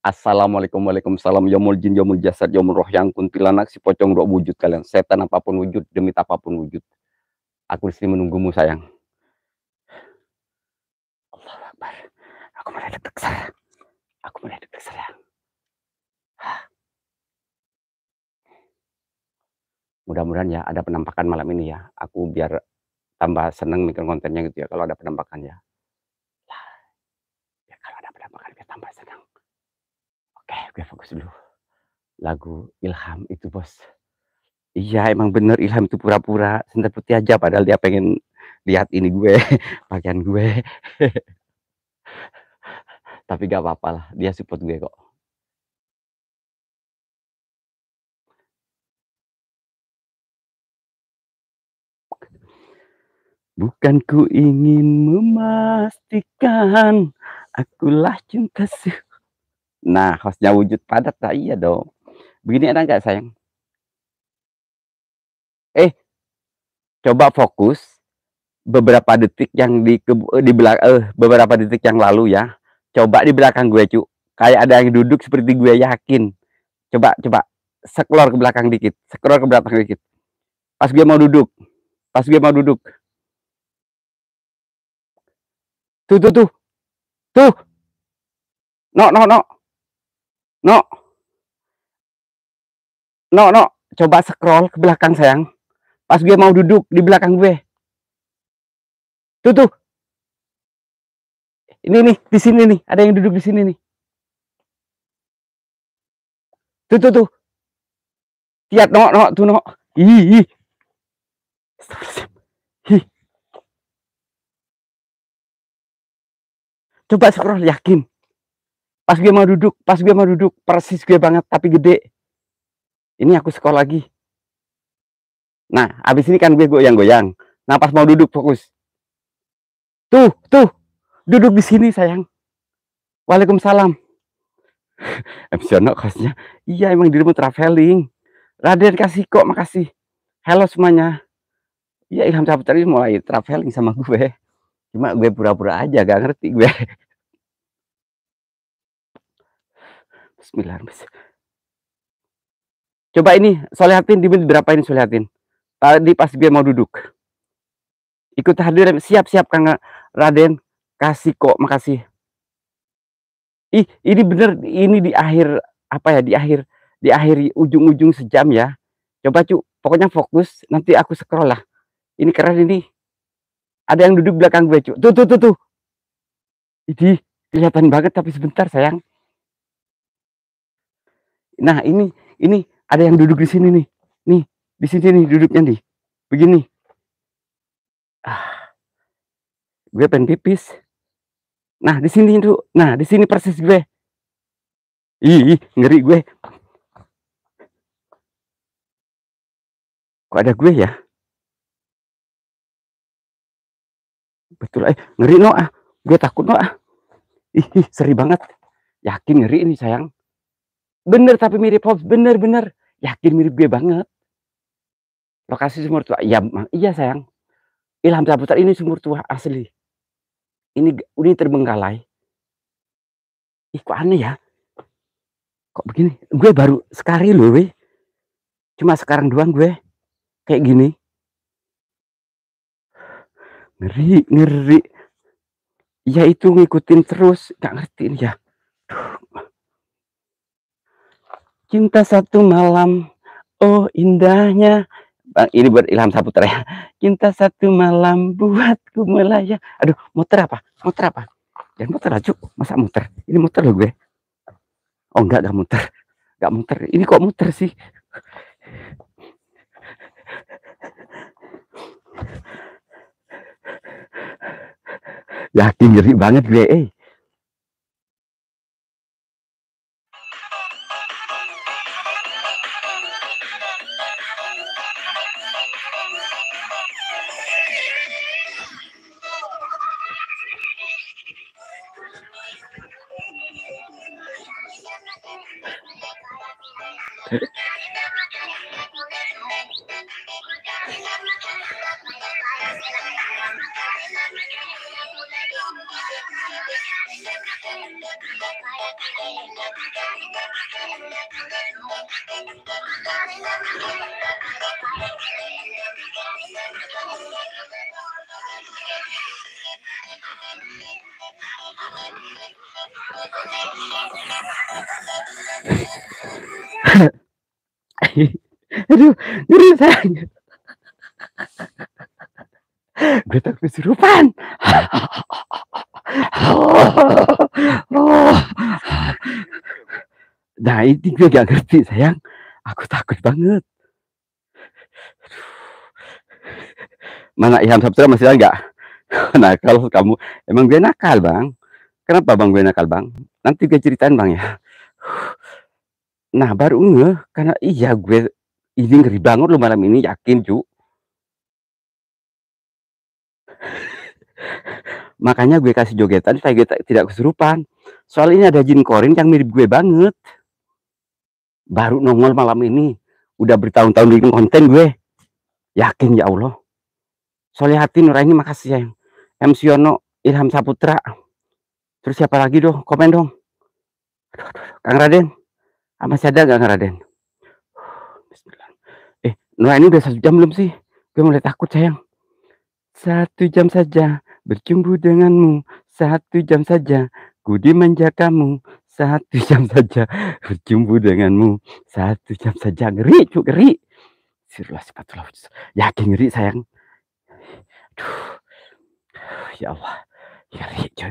Assalamualaikum, waalaikumsalam. Yomul jin, yomul jasad, yomul roh yang kuntilanak si pocong roh wujud kalian. Setan apapun wujud, demi apapun wujud. Aku di sini menunggumu sayang. Allah Akbar. mulai deg-deg sayang. Aku mulai deg-deg sayang. Mudah-mudahan ya ada penampakan malam ini ya. Aku biar tambah seneng bikin kontennya gitu ya kalau ada penampakan ya. Ya kalau ada penampakan biar tambah seneng. Oke, gue fokus dulu. Lagu Ilham itu bos. Iya emang bener Ilham itu pura-pura sendal putih aja padahal dia pengen lihat ini gue, pakaian gue. Tapi gak apa-apa lah, dia support gue kok. Bukan ku ingin memastikan akulah cinta Nah, hostnya wujud padat, nah iya dong. Begini enak nggak sayang? Coba fokus beberapa detik yang beberapa detik yang lalu ya. Coba di belakang gue, cu. Kayak ada yang duduk seperti gue yakin. Coba scroll ke belakang dikit, scroll ke belakang dikit. Pas gue mau duduk, pas gue mau duduk. Tuh. No. Coba scroll ke belakang sayang. Pas gue mau duduk di belakang gue. Tuh. Ini nih, di sini nih, ada yang duduk di sini nih. Tuh. Lihat tuh no. Ih. Coba scroll yakin. Pas gue mau duduk, persis gue banget tapi gede. Ini aku scroll lagi. Nah, abis ini kan gue goyang-goyang. Nah, pas mau duduk fokus. Tuh, duduk di sini sayang. Waalaikumsalam. Emosional kosnya. Iya emang dirimu traveling. Raden kasih kok, makasih. Halo semuanya. Iya Ilham Saputra ini mulai traveling sama gue. Cuma gue pura-pura aja, gak ngerti gue. Bismillahirrahmanirrahim. Coba ini, Solehatin di menit berapa ini Solehatin? Tadi pas gue mau duduk. Ikut hadir, siap Kang Raden. Kasih kok, makasih. Ini bener, ini di akhir apa ya? Di akhir ujung-ujung sejam ya. Coba cu, pokoknya fokus. Nanti aku scroll lah. Ini keren ini. Ada yang duduk belakang gue cu. Tuh. Ini kelihatan banget tapi sebentar sayang. Nah ini ada yang duduk di sini nih. Nih di sini nih duduknya nih. Begini. Gue pengen pipis. Nah di sini tuh. Nah di sini persis gue. Ngeri gue. Kok ada gue ya? Betul, ngeri no ah. Gue takut no ah. Seri banget. Yakin ngeri ini sayang. Bener tapi mirip Hobbs. Bener. Yakin mirip gue banget. Lokasi sumur tua. Iya sayang. Ilham Saputra ini sumur tua asli. Ini terbengkalai. Kok aneh ya? Kok begini? Gue baru sekali loh, weh. Cuma sekarang doang gue kayak gini. Ngeri. Ya itu ngikutin terus, gak ngerti ini ya. Cinta satu malam, oh indahnya. Ini buat Ilham Saputra ya. Cinta satu malam buatku melayang. Aduh, muter apa? Jangan muter lah, Cuk. Masa muter? Ini muter loh gue. Oh enggak muter. Ini kok muter sih? Yakin ngeri banget gue, Aduh, ngeri sayang. Gue takut kesurupan. Nah ini gue gak ngerti sayang. Aku takut banget. Mana Ilham Saputra masih ada nggak? Nah kalau kamu emang gue nakal bang. Kenapa bang gue nakal bang? Nanti gue ceritain bang ya. Nah baru ngeh karena iya gue ini ngeri banget lo malam ini, yakin cu. Makanya gue kasih jogetan supaya gue tidak kesurupan. Soal ini ada jin korin yang mirip gue banget. Baru nongol malam ini. Udah bertahun-tahun bikin konten gue. Yakin ya Allah. Solihatin Nuraini makasih ya. MC Yono, Ilham Saputra. Terus siapa lagi dong? Komen dong. Kang Raden. Masih ada gak Kang Raden? Bismillah. Nuraini udah 1 jam belum sih? Gue mulai takut sayang. 1 jam saja berjumpa denganmu. 1 jam saja ku dimanja kamu. 1 jam saja berjumpa denganmu. 1 jam saja. Ngeri cu, ngeri. Sirullah sifatullah. Yakin ngeri sayang. Aduh. Ya Allah. Ngeri cu.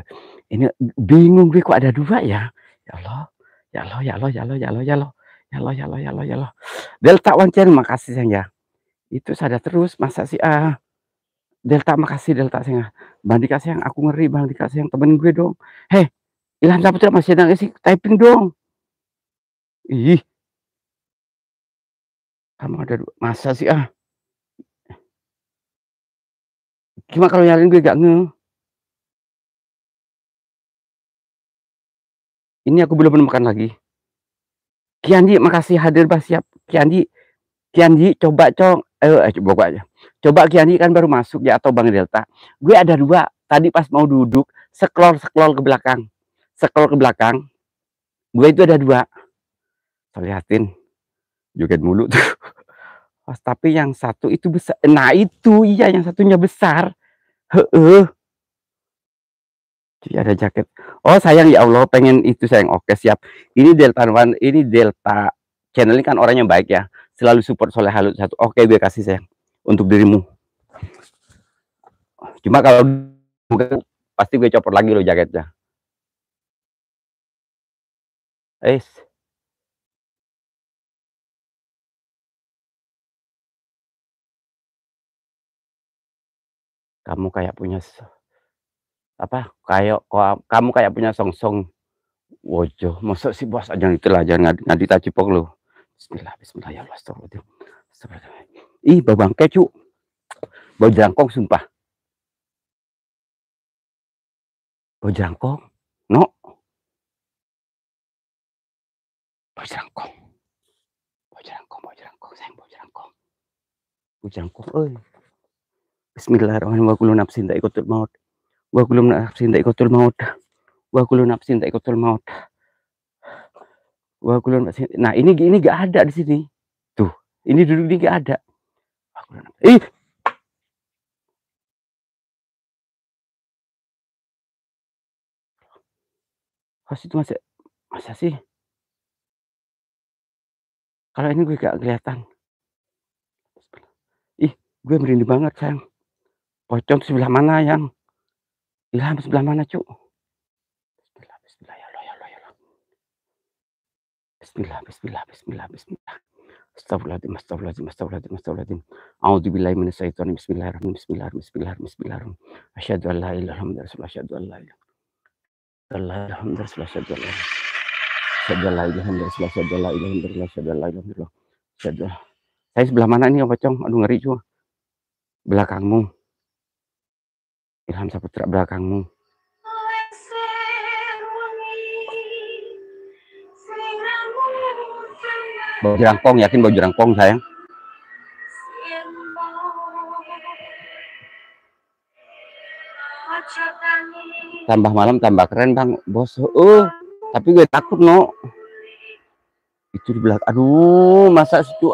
Ini bingung gue kok ada 2 ya. Ya Allah. Ya Allah, ya Allah, ya Allah, ya Allah, ya Allah. Ya Allah, ya Allah, ya Allah, ya Allah. Delta Wancen, makasih sayang ya. Itu sadar terus, masa sih Delta, makasih Delta sayang. Bang Dika sayang, aku ngeri Bang Dika sayang, temenin gue dong. Heh, Ilham Saputra masih ada sih? Typing dong. Ih. Kamu ada 2. Masa sih Gimana kalau nyariin gue gak ngeh. Ini aku belum menemukan lagi. Kiandi, makasih hadir Bah, siap. Kiandi, coba coba aja. Coba Kiandi kan baru masuk ya, atau Bang Delta. Gue ada 2. Tadi pas mau duduk, scroll ke belakang. Scroll ke belakang. Gue itu ada 2. Lihatin. Joget mulu tuh. Tapi yang satu itu besar. Nah itu iya, yang satunya besar. Heeh. Ada jaket. Oh sayang ya Allah, pengen itu sayang. Oke siap. Ini Delta One, ini Delta channel ini kan orangnya baik ya. Selalu support Soleh Halut 1. Oke gue kasih sayang untuk dirimu. Cuma kalau pasti gue copot lagi loh jaketnya. Kamu kayak punya apa? Kamu kayak punya song-song. Wojo, masuk si bos aja itulah, jangan ngadi tajipok lu. Bismillah, bismillah ya Allah, astagfirullah. Ih, bau bangke cu. Bau jangkong sumpah. Bau jangkong. No. Bau jangkong. Bau jangkong, sayang, bau jangkong. Bau jangkong, Bismillahirrahmanirrahim. Wa kullu nafsin dha'iqatul maut. Wa kullu nafsin dha'iqatul maut. Wa kullu nafsin dha'iqatul maut. Wa kullu nafsin. Nah, ini gak ada di sini. Tuh, ini duduk di gak ada. Ih. Pas itu masa sih? Kalau ini gue gak kelihatan. Ih, gue merinding banget sayang. Pocong sebelah mana yang? Ilham sebelah mana cu? Bismillah, bismillah ya Allah, ya Allah, ya Allah. Bismillah, bismillah, bismillah, bismillah. Astagfirullahaladzim, astagfirullahaladzim, astagfirullahaladzim, astagfirullahaladzim. A'udzubillahi minasyaitonir rajim. Bismillahirrahmanirrahim, bismillahirrahmanirrahim, bismillahirrahmanirrahim. Asyhadu an la ilaha illallah, asyhadu an la ilaha illallah, asyhadu an la ilaha illallah, asyhadu an la ilaha illallah, asyhadu an la ilaha illallah, asyhadu an la ilaha illallah, asyhadu. Saya sebelah mana nih pocong? Aduh ngeri cu. Belakangmu. Ilham Saputra belakangmu. Bau jerangkong, yakin bau jerangkong sayang. Tambah malam tambah keren bang bos. Tapi gue takut no. Itu di belakang. Aduh masa situ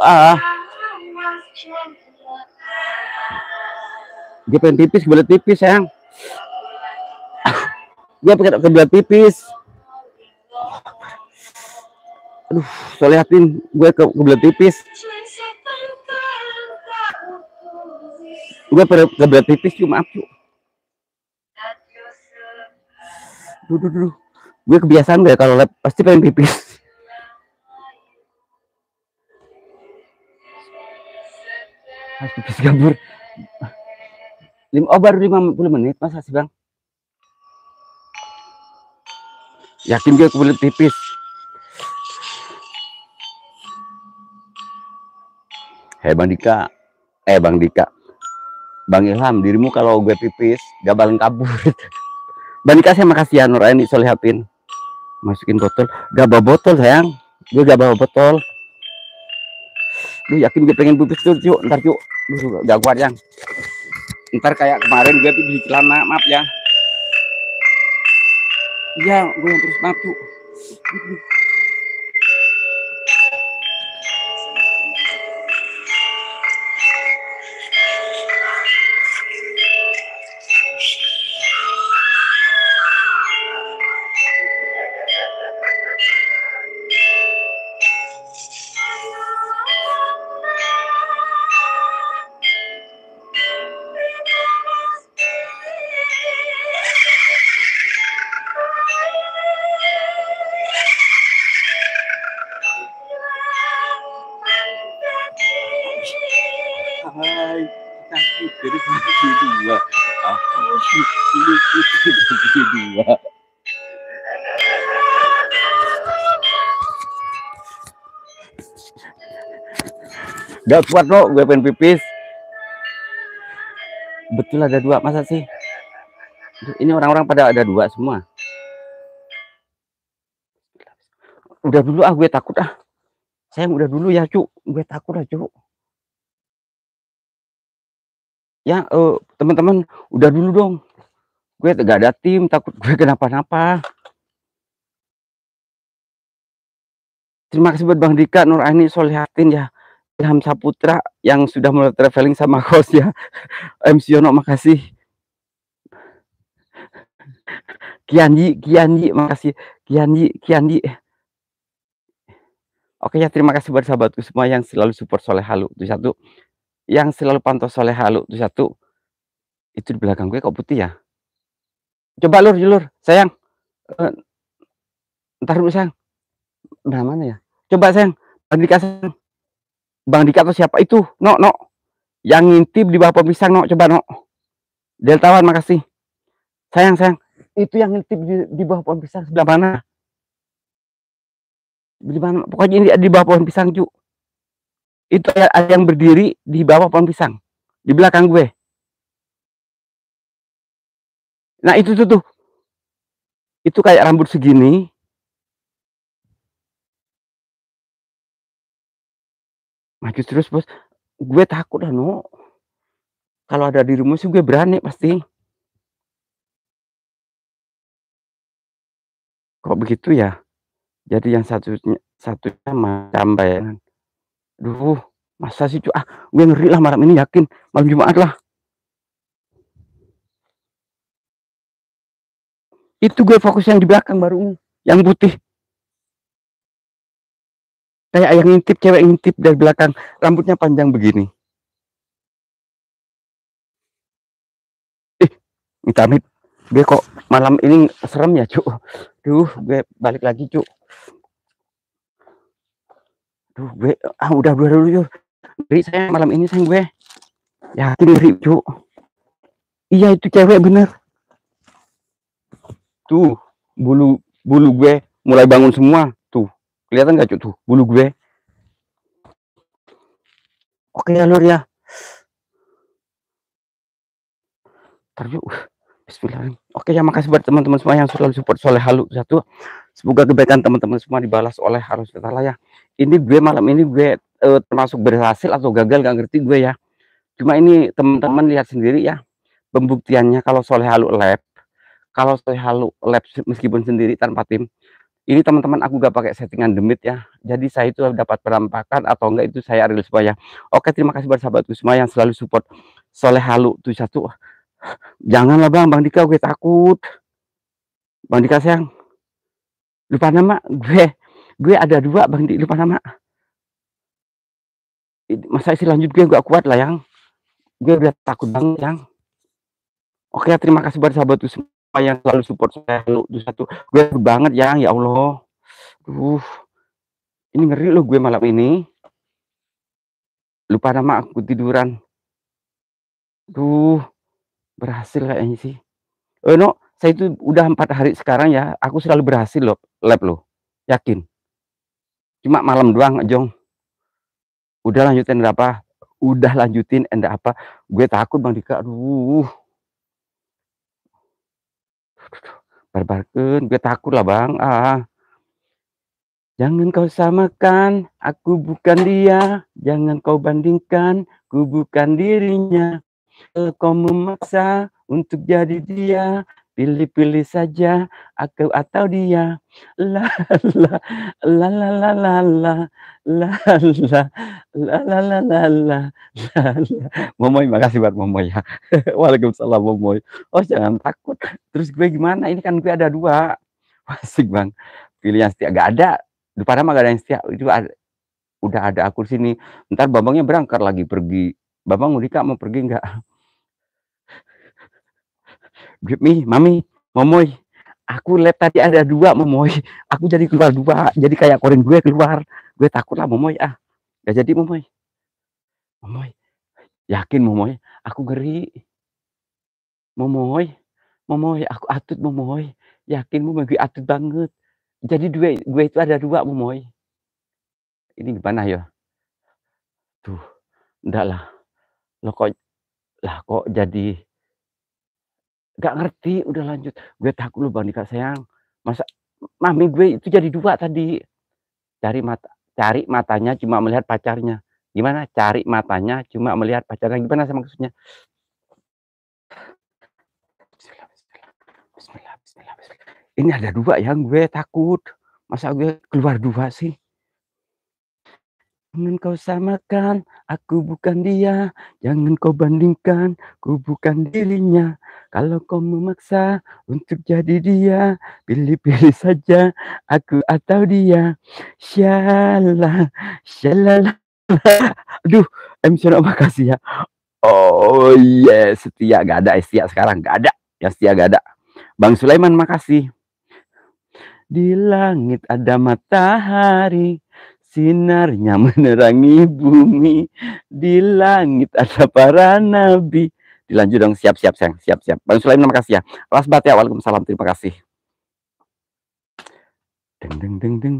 Dia pengen tipis, kebelet tipis sayang. Dia pengen kebelet tipis. Aduh, solehatin gue kebelet tipis. Gue kebelet tipis cuma maaf yuk. Duh. Gue kebiasaan gue kalau lab pasti pengen pipis. Harus pipis gabur. Oh baru 50 menit masa sih bang? Yakin gue kebelet pipis. Bang Dika, Bang Dika, Bang Ilham, dirimu kalau gue pipis gak balen kabur. Bang Dika saya makasih ya Nuraini solehatin. Masukin botol, gak bawa botol sayang, gue gak bawa botol. Duh yakin gue pengen pipis tuh yuk, ntar yuk, gak kuat yang. Ntar kayak kemarin gue pipis di celana, maaf ya. Iya, gue yang terus maaf yuk. Hai, takut jadi dua. Aku dua. Gak kuat loh, gue pengen pipis. Betul ada dua, masa sih? Ini orang-orang pada ada dua semua. Udah dulu ah, gue takut ah. Sayang udah dulu ya cu, gue takut ah cu. Ya teman-teman udah dulu dong. Gue gak ada tim, takut gue kenapa-napa. Terima kasih buat Bang Dika, Nuraini, Solehatin ya, Ilham Saputra yang sudah mulai traveling sama host ya. MC Yono makasih. Kianji, makasih. Kianji. Oke ya, terima kasih buat sahabatku semua yang selalu support Soleh Halu itu satu, yang selalu pantau Soleh Halu itu satu. Itu di belakang gue kok putih ya? Coba lur, sayang. Ntar dulu sayang. Nah mana ya? Coba sayang, Bang Dika sayang. Bang Dika atau siapa itu? No. Yang ngintip di bawah pohon pisang no, coba no. Deltawan makasih. Sayang. Itu yang ngintip di bawah pohon pisang sebelah mana? Di mana? Pokoknya ini di bawah pohon pisang cu. Itu ada yang berdiri di bawah pohon pisang di belakang gue. Nah itu tuh. Itu kayak rambut segini. Maju terus bos. Gue takut lah no. Kalau ada dirimu sih gue berani pasti. Kok begitu ya? Jadi yang satunya macam bayangan. Duh, masa sih cu? Ah, gue ngeri lah malam ini, yakin malam Jumat lah. Itu gue fokus yang di belakang baru ini, yang putih. Kayak yang ngintip, cewek ngintip dari belakang, rambutnya panjang begini. Amit, gue kok malam ini serem ya cu. Duh, gue balik lagi cu. Duh, gue udah dulu yuk. Ngeri saya malam ini sayang gue. Yakin ngeri cu. Iya itu cewek bener. Tuh, bulu gue mulai bangun semua. Tuh, kelihatan gak cu tuh bulu gue. Oke ya lor ya. Ntar yuk. Bismillahirrahmanirrahim. Oke ya, makasih buat teman-teman semua yang selalu support Soleh Halu satu. Semoga kebaikan teman-teman semua dibalas oleh Allah Taala ya. Ini gue malam ini gue termasuk berhasil atau gagal gak ngerti gue ya. Cuma ini teman-teman lihat sendiri ya pembuktiannya kalau Soleh Halu lab. Kalau Soleh Halu lab meskipun sendiri tanpa tim. Ini teman-teman aku gak pakai settingan demit ya. Jadi saya itu dapat penampakan atau enggak itu saya rilis semua ya. Oke, terima kasih buat sahabatku semua yang selalu support Soleh Halu tuh satu. Janganlah Bang Dika, gue takut. Bang Dika sayang. Lupa nama gue. Gue ada 2 Bang, lupa nama. Masa isi lanjut gue nggak kuat lah, yang. Gue udah takut banget, yang. Oke, terima kasih buat sahabat tuh semua yang selalu support saya lu tuh satu. Gue banget, yang, ya Allah. Duh, ini ngeri loh gue malam ini. Lupa nama, aku tiduran. Duh, berhasil kayaknya sih. No, saya itu udah 4 hari sekarang ya, aku selalu berhasil loh, lab loh. Yakin. Cuma malam doang, Jong. Udah lanjutin apa? Udah lanjutin enggak apa? Gue takut Bang Dika. Aduh. Barbarkeun, gue takut lah Bang. Jangan kau samakan, aku bukan dia. Jangan kau bandingkan, ku bukan dirinya. Kalau kau memaksa untuk jadi dia, pilih-pilih saja aku atau dia. La la la la la la la la la la la la la la. Momoy, makasih buat Momoy ya. Waalaikumsalam Momoy. Oh jangan takut. Terus gue gimana? Ini kan gue ada 2. Asik Bang. Pilih yang setia. Gak ada. Di Padang mah gak ada yang setia. Itu ada, udah ada aku sini. Ntar Bambangnya berangkat lagi pergi. Bambang Dika mau pergi nggak? Mi, Mami, Momoy, aku lihat tadi ada 2 Momoy, aku jadi keluar 2, jadi kayak korin gue keluar, gue takut lah Momoy, gak jadi Momoy, yakin Momoy, aku ngeri, Momoy, aku atut Momoy, yakin Momoy, gue atut banget, jadi gue itu ada 2 Momoy, ini gimana ya, tuh, enggak lah, lo kok jadi gak ngerti, udah lanjut. Gue takut lu Bang Dika sayang. Masa Mami gue itu jadi 2 tadi. Cari matanya cuma melihat pacarnya. Gimana? Cari matanya cuma melihat pacarnya. Gimana sih maksudnya? Bismillah, bismillah. Bismillah, bismillah, bismillah. Ini ada 2 yang gue takut. Masa gue keluar 2 sih? Jangan kau samakan, aku bukan dia. Jangan kau bandingkan, ku bukan dirinya. Kalau kau memaksa untuk jadi dia, pilih-pilih saja aku atau dia. Syalah, syalah. Aduh, MC makasih ya. Oh iya, setia gak ada, setia sekarang gak ada. Yang setia gak ada. Bang Sulaiman makasih. Di langit ada matahari, sinarnya menerangi bumi. Di langit ada para nabi. Dilanjut dong, siap-siap sayang, siap-siap. Bang Sulaiman makasih ya. Las Batia, waalaikumsalam, terima kasih. Deng deng deng deng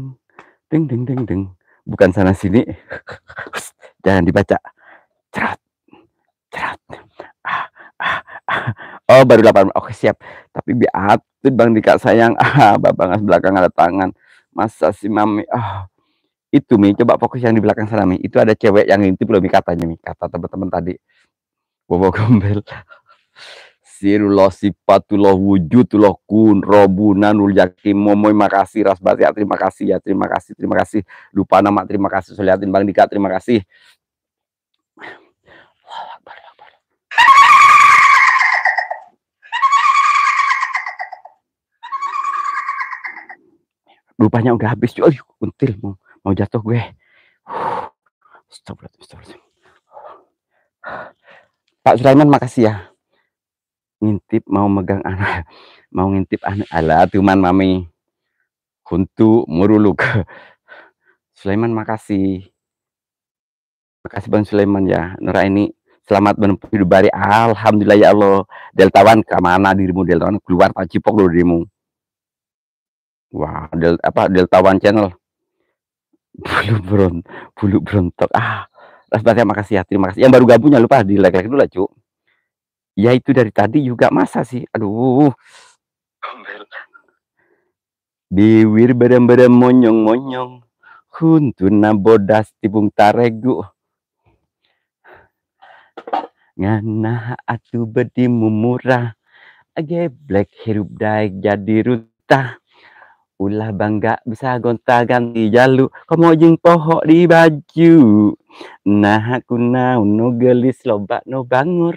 deng deng deng deng. Bukan sana sini. Jangan dibaca. Cerat, cerat. Oh baru 8. Oke siap. Tapi biatut Bang Dika sayang. Babangas belakang ada tangan. Masa si Mami. Itu Mi, coba fokus yang di belakang sana Mi. Itu ada cewek yang ngintip loh Mi katanya Mi. Kata teman-teman tadi. Bobo gombel. Sirullah sifatullah wujudullah kun robunanul yakin Momoy makasih, Rasbati ya terima kasih ya, terima kasih. Lupa nama terima kasih. Soliatin Bang Dika terima kasih. Lupanya udah habis cuy. Until mau jatuh gue. Stop. Pak Sulaiman makasih ya. Ngintip mau megang anak, mau ngintip anak. Alah tuman Mami. Kuntu muruluk. Sulaiman makasih. Makasih Bang Sulaiman ya. Nuraini selamat menempuh hidup baru. Alhamdulillah ya Allah. Deltawan kemana dirimu Deltawan? Keluar tak cipok lo dirimu. Wah, Deltawan channel. Bulu berontok. Rasbatnya makasih ya, terima kasih. Yang baru gabung jangan lupa di like dulu lah, Cuk. Ya itu dari tadi juga masa sih. Aduh. Biwir bareng-bareng monyong-monyong. Huntuna bodas tibung taregu. Ngana atu bedimu murah. Geblek hirup daik jadi ruta. Ulah bangga bisa gonta-ganti jalu, komo jeung poho di baju. Nah aku naon nu geulis loba nu bangur.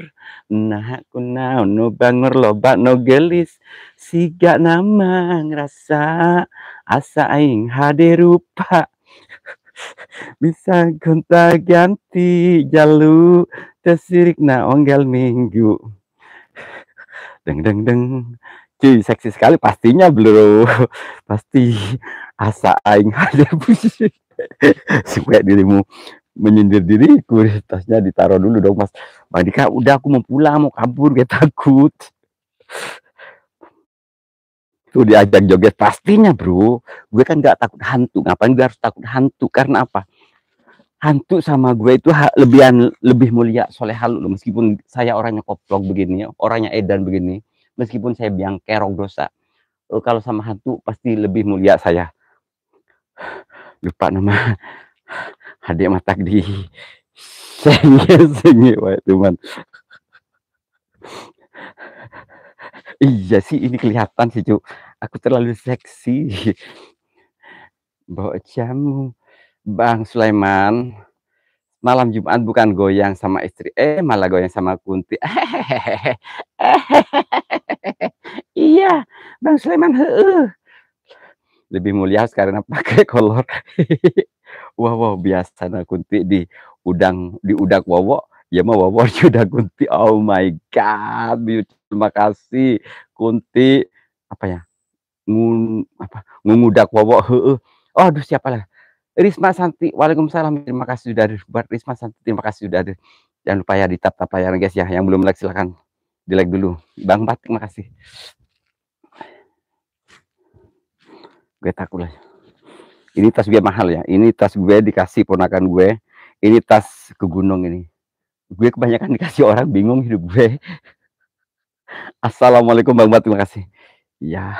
Nah aku naon nu bangur loba nu geulis. Siga nama ngrasa asa aing hade rupa. Bisa gonta-ganti jalu, teu sirikna onggal minggu. Deng deng deng. Cuy, seksi sekali pastinya bro. Pasti asa aing hade pusing. Supaya dirimu menyindir diriku, tasnya ditaruh dulu dong Mas. Bang Dika, udah aku mau pulang, mau kabur, gue takut. Tuh diajak joget pastinya bro. Gue kan gak takut hantu, ngapain gue harus takut hantu? Karena apa? Hantu sama gue itu lebih mulia soleh halu loh. Meskipun saya orangnya koplok begini, orangnya edan begini, meskipun saya biang kerok dosa, kalau sama hantu pasti lebih mulia saya. Lupa nama adik matak di sengi wae teman. Iya sih ini kelihatan sih cu, aku terlalu seksi. Bawa jamu Bang Sulaiman. Malam Jumat bukan goyang sama istri, malah goyang sama Kunti. Iya, Bang Sulaiman, heeh. Lebih mulia karena pakai kolor. Wow, biasa na Kunti di udak wowo, ya mah wowo di udak Kunti. Oh my god, terima kasih Kunti. Apa ya? Ngudak wowo, heeh. Oh, aduh siapa lah? Risma Santi, waalaikumsalam. Terima kasih sudah hadir. Buat Risma Santi, terima kasih sudah hadir. Jangan lupa ya di tap ya guys ya. Yang belum like silahkan di like dulu. Bang Bat, terima kasih. Gue takut lah. Ini tas gue mahal ya. Ini tas gue dikasih ponakan gue. Ini tas ke gunung ini. Gue kebanyakan dikasih orang, bingung hidup gue. Assalamualaikum Bang Bat, terima kasih. Ya,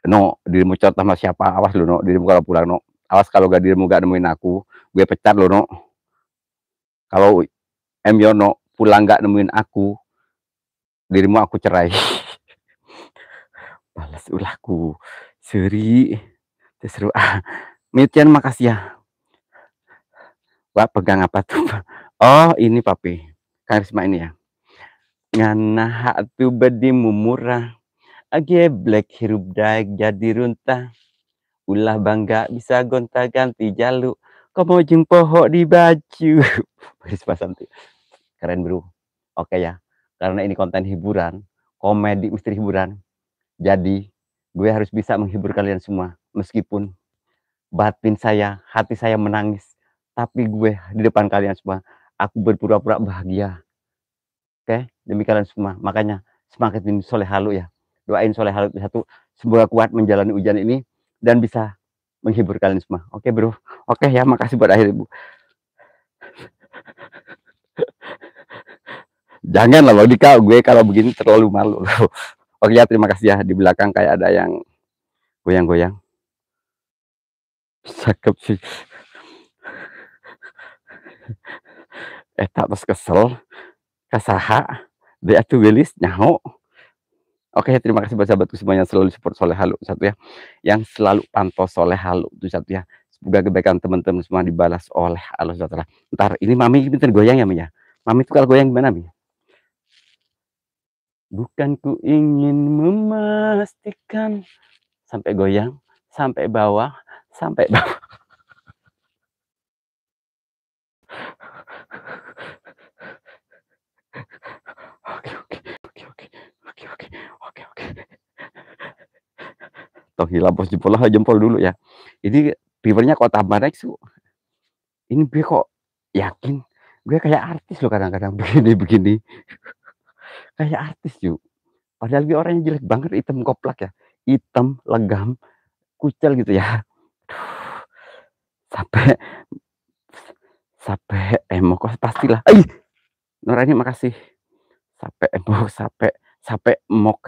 no, dirimu contoh sama siapa? Awas lu no, dirimu kalau pulang no. Awas kalau dirimu gak nemuin aku, gue pecat lo no. Kalau Em Yono pulang gak nemuin aku, dirimu aku cerai. Balas ulahku seri seru Mitian makasih ya. Wah pegang apa tuh? Oh ini papi karisma ini ya. Ngana tu bedimu murah black hirup daik jadi runtah. Ulah bangga bisa gonta-ganti jalu, komo jeung poho di baju. Risma Santi. Keren bro. Oke ya, karena ini konten hiburan, komedi misteri hiburan. Jadi gue harus bisa menghibur kalian semua. Meskipun batin saya, hati saya menangis, tapi gue di depan kalian semua, aku berpura-pura bahagia. Oke, demi kalian semua. Makanya semangat ini soleh halu ya. Doain soleh halu satu, semoga kuat menjalani ujian ini dan bisa menghibur kalian semua. Oke bro. Oke ya, makasih buat akhir ibu. Jangan lah Bang Dika, gue kalau begini terlalu malu loh. Oke ya, terima kasih ya. Di belakang kayak ada yang goyang-goyang. Cakep sih. Tak terus kesel. Kasaha. Dia tuh gelis nyaho. Oke, terima kasih buat sahabatku semuanya yang selalu support soleh halu satu ya. Yang selalu pantau soleh halu itu satu ya. Semoga kebaikan teman-teman semua dibalas oleh Allah SWT. Ntar ini Mami pinter goyang ya Mi ya. Mami itu kalau goyang gimana Mi? Bukan ku ingin memastikan sampai goyang, sampai bawah, sampai bawah. Oke. Toh hilapos jempol dulu ya. Ini viewernya kok tambah naik su. Ini gue kok yakin gue kayak artis loh kadang-kadang begini. Kayak artis yuk. Padahal gue orangnya jelek banget, hitam koplak ya. Hitam, legam, kucel gitu ya. Sampai emo kok pastilah. Nurani makasih. Sampai emo, sampai emok.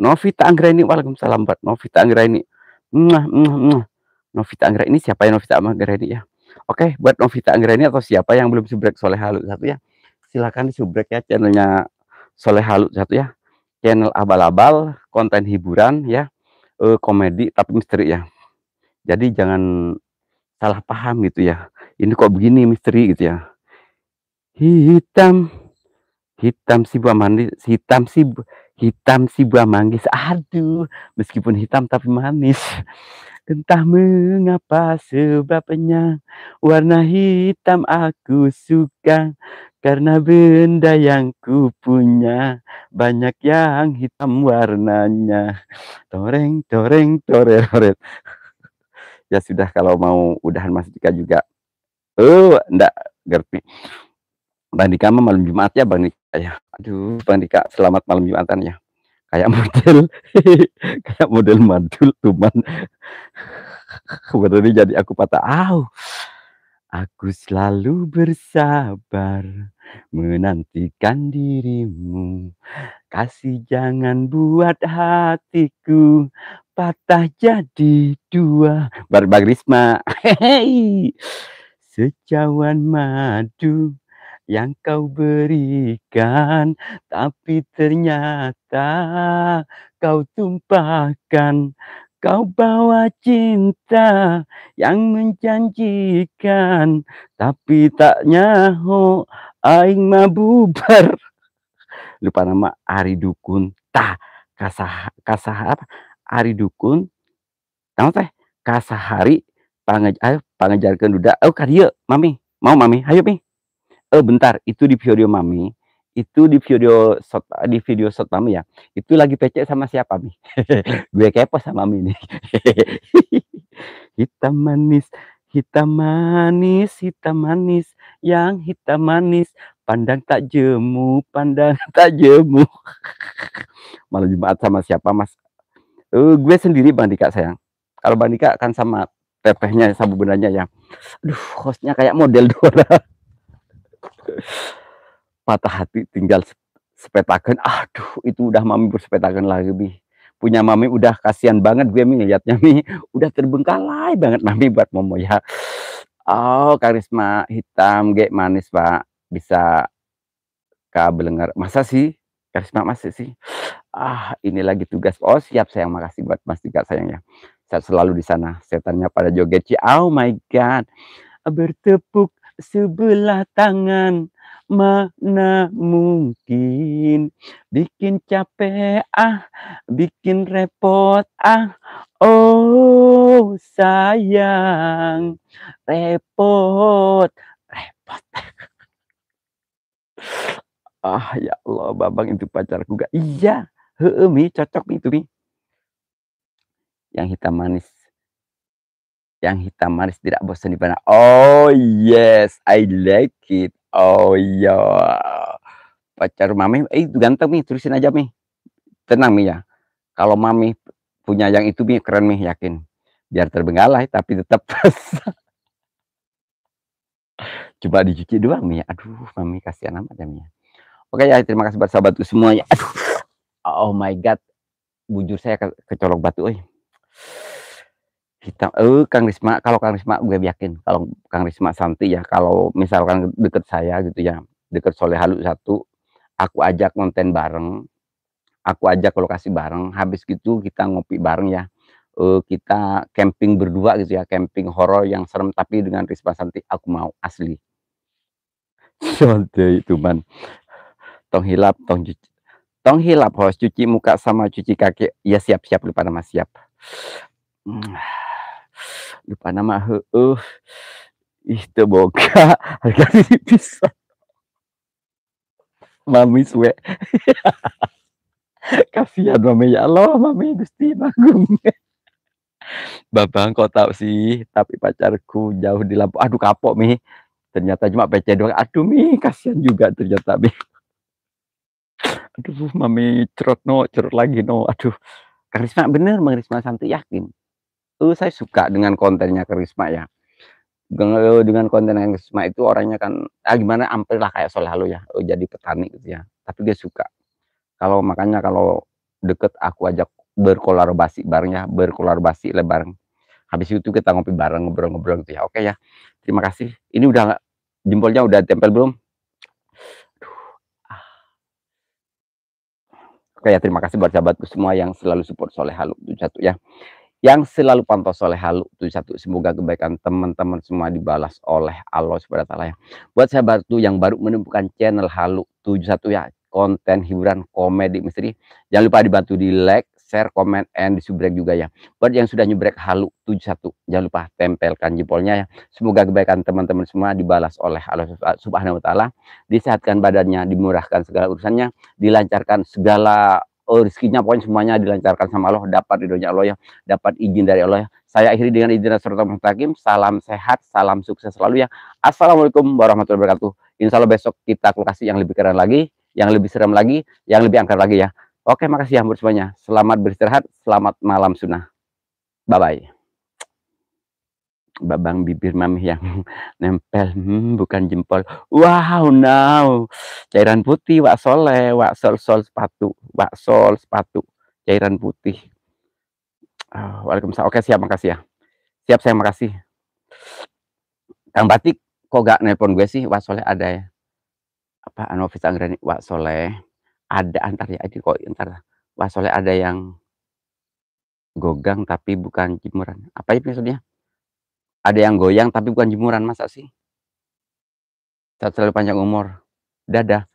Novita Anggraini, waalaikumsalam buat Novita Anggraini. Novita Anggraini siapa ya Novita Anggraini ya? Oke, buat Novita Anggraini atau siapa yang belum subrek soleh halu satu ya, silakan disubrek ya channelnya soleh halu satu ya. channel abal-abal, konten hiburan ya, komedi tapi misteri ya. Jadi jangan salah paham gitu ya, ini kok begini misteri gitu ya. Hitam, hitam si buah manis, hitam si buah manggis, aduh, meskipun hitam tapi manis. Entah mengapa sebabnya warna hitam aku suka, karena benda yang kupunya banyak yang hitam warnanya. Toreng toreng toreret. Ya sudah, kalau mau udahan Mas Dika juga, ndak ngerti. Bang Dika mah malam Jumat ya Bang Dika ya. Aduh Bang Dika, selamat malam Jumatan ya. Kayak model kayak model mantul cuman bener jadi aku patah. Aku selalu bersabar menantikan dirimu. Kasih jangan buat hatiku patah jadi dua. Bang Risma. Hehehe. Secawan madu yang kau berikan, tapi ternyata kau tumpahkan. Kau bawa cinta yang menjanjikan, tapi tak nyaho aing mah bubar. Lupa nama, Ari Dukun tah kasah kasah apa, Ari Dukun naon teh, kasahari pangajarkeun duda, ka dieu mami, mau mami hayu mi. Bentar, itu di video mami, itu di video shot mami ya, itu lagi PC sama siapa mi? Gue kepo sama mami nih. Hitam manis, hitam manis, hitam manis, yang hitam manis, pandang tak jemu, pandang tak jemu. Malam Jumat sama siapa Mas? Gue sendiri Bang Dika sayang. Kalau Bang Dika kan sama tetehnya, sama bundanya ya. Aduh, hostnya kayak model Dora. Patah hati tinggal sepetakan. Aduh, itu udah mami bersepetakan lagi bi. Punya mami udah kasihan banget gue mi ngeliatnya mi. Udah terbengkalai banget mami buat momo ya. Oh, karisma hitam ge manis pak. Bisa kabelengar. Masa sih? Karisma masih sih? Ini lagi tugas. Oh siap sayang, makasih buat Mas Dika sayang ya. Saya selalu di sana. Setannya pada joget. Oh my God. Bertepuk sebelah tangan, mana mungkin bikin capek, bikin repot, oh sayang, repot, repot. Ya Allah, Babang itu pacarku gak? Iya, heeh Mi, cocok Mi itu Mi. Yang hitam manis. Yang hitam manis tidak bosan dipandang. Oh yes, I like it. Oh iya. Pacar mami, itu ganteng Mi, terusin aja Mi. Tenang Mi ya. Kalau mami punya yang itu Mi, keren Mi, yakin. Biar terbengkalai tapi tetap coba dicuci doang Mi. Aduh, mami kasihan amat ya Mi. Oke ya, terima kasih buat sahabatku semuanya. Aduh. Oh my God. Bujur saya kecolok batu hitam. Kang Risma, kalau Kang Risma gue yakin kalau Kang Risma Santi ya, kalau misalkan deket saya gitu ya, deket Soleh Halu 1, aku ajak konten bareng, aku ajak ke lokasi bareng, habis gitu kita ngopi bareng ya. Kita camping berdua gitu ya, camping horor yang serem tapi dengan Risma Santi, aku mau asli. Santai itu man. Tong hilap, tong hilap host, cuci muka sama cuci kaki. Ya siap-siap, lupa nama siap. Lupa nama itu boga harga bisa mami suwe. Kasihan mami ya Allah, mami Gusti Agung. Babang kok tahu sih, tapi pacarku jauh di Lampung. Aduh kapok Mi. Ternyata cuma PC doang. Aduh Mi, kasihan juga ternyata Mi. Aduh mami cerot lagi no. Aduh. Karisma bener, Bang Risma Santi yakin. Saya suka dengan kontennya Karisma ya. Dengan konten yang Karisma itu orangnya kan gimana, hampir lah kayak Soleh Halu ya, jadi petani gitu ya. Tapi dia suka. Makanya kalau deket aku ajak berkolaborasi bareng ya, berkolaborasi bareng. Habis itu kita ngopi bareng, ngobrol-ngobrol gitu ya. Oke ya. Terima kasih. Ini udah jempolnya udah tempel belum? Oke ya, terima kasih buat sahabatku semua yang selalu support Soleh Halu 71 ya. Yang selalu pantau Soleh Halu 71. Semoga kebaikan teman-teman semua dibalas oleh Allah Subhanahu wa taala ya. Buat sahabatku yang baru menemukan channel Halu 71 ya, konten hiburan komedi misteri, jangan lupa dibantu di like, share, komen, and di subrek juga ya. Buat yang sudah nyubrek Halu 71, jangan lupa tempelkan jempolnya ya. Semoga kebaikan teman-teman semua dibalas oleh Allah Subhanahu wa taala, disehatkan badannya, dimurahkan segala urusannya, dilancarkan segala rezekinya, pokoknya semuanya dilancarkan sama Allah, dapat ridhonya Allah ya, dapat izin dari Allah ya. Saya akhiri dengan izin serta mustaqim. Salam sehat, salam sukses selalu ya. Assalamualaikum warahmatullahi wabarakatuh. Insya Allah besok kita lokasi yang lebih keren lagi, yang lebih seram lagi, yang lebih angker lagi ya. Oke, makasih ya buat semuanya. Selamat beristirahat, selamat malam sunnah. Bye-bye. Babang bibir mami yang nempel, bukan jempol. Wow, now cairan putih, Wak Soleh, Wak sol sepatu, cairan putih. Waalaikumsalam. Oke, siap, makasih ya. Siap, saya makasih. Kang Batik, kok gak nelpon gue sih? Wak Soleh ada ya? Apa Anofis Anggreni? Wak Soleh ada, antar ya. Jadi kok ntar Wak Soleh ada yang gogang tapi bukan jemuran. Apa itu maksudnya? Ada yang goyang tapi bukan jemuran, masa sih? Sehat selalu panjang umur. Dadah.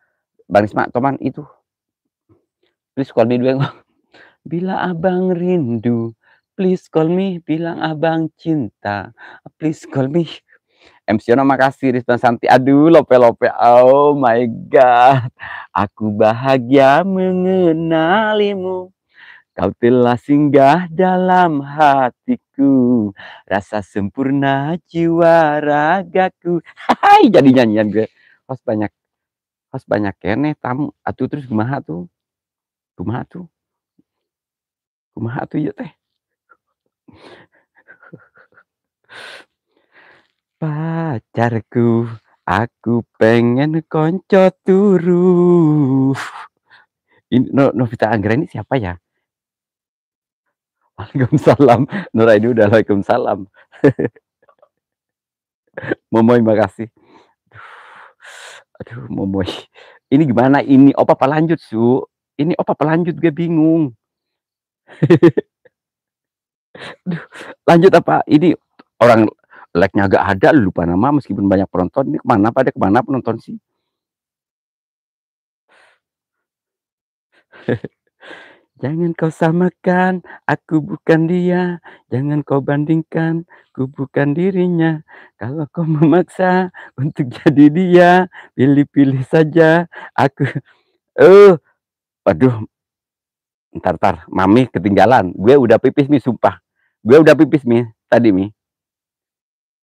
Bang Isma, teman itu. Please call me dulu. Bila abang rindu, please call me. Bilang abang cinta, please call me. MC Ono, makasih. Rizwan Santi, aduh lope-lope. Oh my god. Aku bahagia mengenalimu. Kau telah singgah dalam hatiku, rasa sempurna jiwa ragaku. Hai, jadi nyanyian gue. Host banyak kene tamu. Atuh terus kumaha tuh? Kumaha tuh ya teh? Pacarku, aku pengen konco turu. Ini Novita Anggreni siapa ya? Waalaikumsalam. Nuraini udah waalaikumsalam. Momoy, makasih. Aduh, Momoy. Ini gimana ini? Opa pelanjut, Su. Ini opa pelanjut, gue bingung. Aduh, lanjut apa? Ini orang like-nya agak ada, lupa nama meskipun banyak penonton. Ini kemana, pada kemana penonton sih? Jangan kau samakan, aku bukan dia. Jangan kau bandingkan, ku bukan dirinya. Kalau kau memaksa untuk jadi dia, pilih-pilih saja. Aku, waduh, ntar, mami ketinggalan. Gue udah pipis nih, sumpah. Gue udah pipis nih, tadi nih.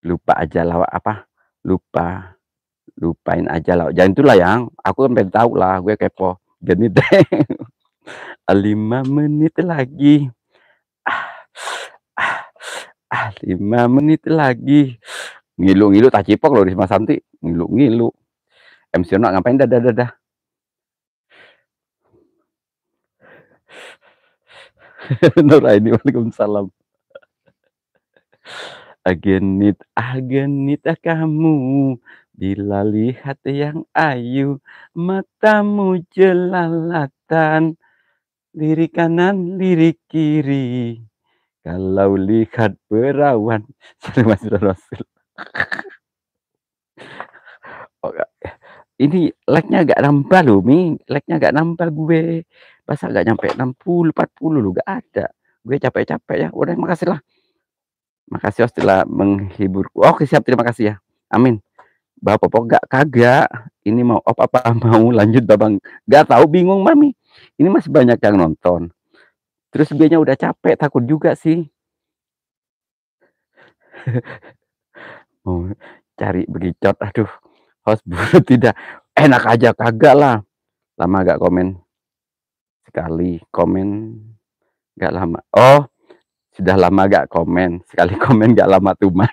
Lupa aja lah, apa? Lupain aja lah. Jangan itulah yang, aku kan pengen tahu lah, gue kepo. Jadi deh. 5 menit lagi. 5 menit lagi. Ngilu-ngilu tak cipok loh Risma Santi. Ngilu-ngilu. MC Ono ngapain dadah. Nuraini, waalaikumsalam. Agenit kamu, bila lihat yang ayu, matamu jelalatan, lirik kanan, lirik kiri. Kalau lihat perawan, Mas Rasul. Oh, ini like-nya agak nambah loh, Mi. Like-nya agak nambah gue. Masa agak nyampe 60, 40 loh, gak ada. Gue capek-capek ya. Udah, makasih lah. Makasih setelah menghiburku. Oke, siap, terima kasih ya. Amin. Bapak gak kagak. Ini mau apa mau lanjut Babang. Gak tahu, bingung Mami. Ini masih banyak yang nonton. Terus gue nya udah capek, takut juga sih. Mau cari begicot, aduh. Host buru tidak enak aja, kagak lah. Lama gak komen. Sekali komen gak lama. Oh, sudah lama gak komen. Sekali komen gak lama tuman.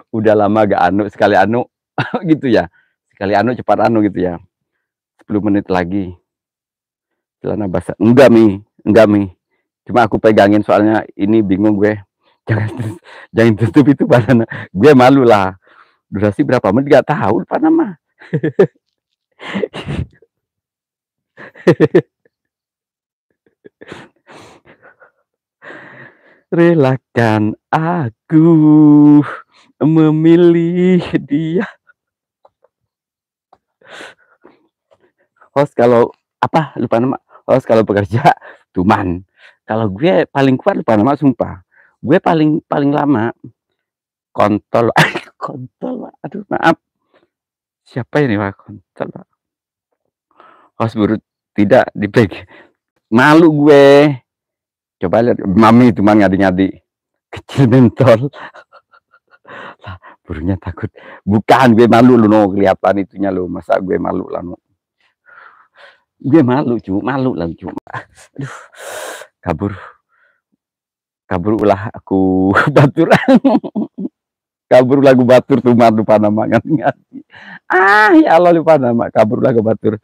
Udah lama gak anu, sekali anu gitu ya. Sekali anu cepat anu gitu ya. 10 menit lagi. Celana basah. Enggak Mi. Cuma aku pegangin soalnya ini bingung gue. Jangan tutup itu banana. Gue malu lah. Durasi berapa menit gak tahu lupa nama. Relakan aku memilih dia. Host kalau apa lupa nama. Host kalau bekerja Tuman. Kalau gue paling kuat lupa nama sumpah. Gue paling lama kontol. Kontol, Pak. Aduh maaf. Siapa ini Pak kontol, Pak? Host baru tidak di break. Malu gue. Coba lihat mami itu ngadi-ngadi. Kecil mentol. Lah, burungnya takut. Bukan gue malu lu no kelihatan itunya lo. Masa gue malu lah no. Gue malu cu, malu lah cu. Aduh, kabur ulah aku batur. Kabur lagu batur tuh lupa nama ngati. Ya Allah lupa nama, kabur lagu batur.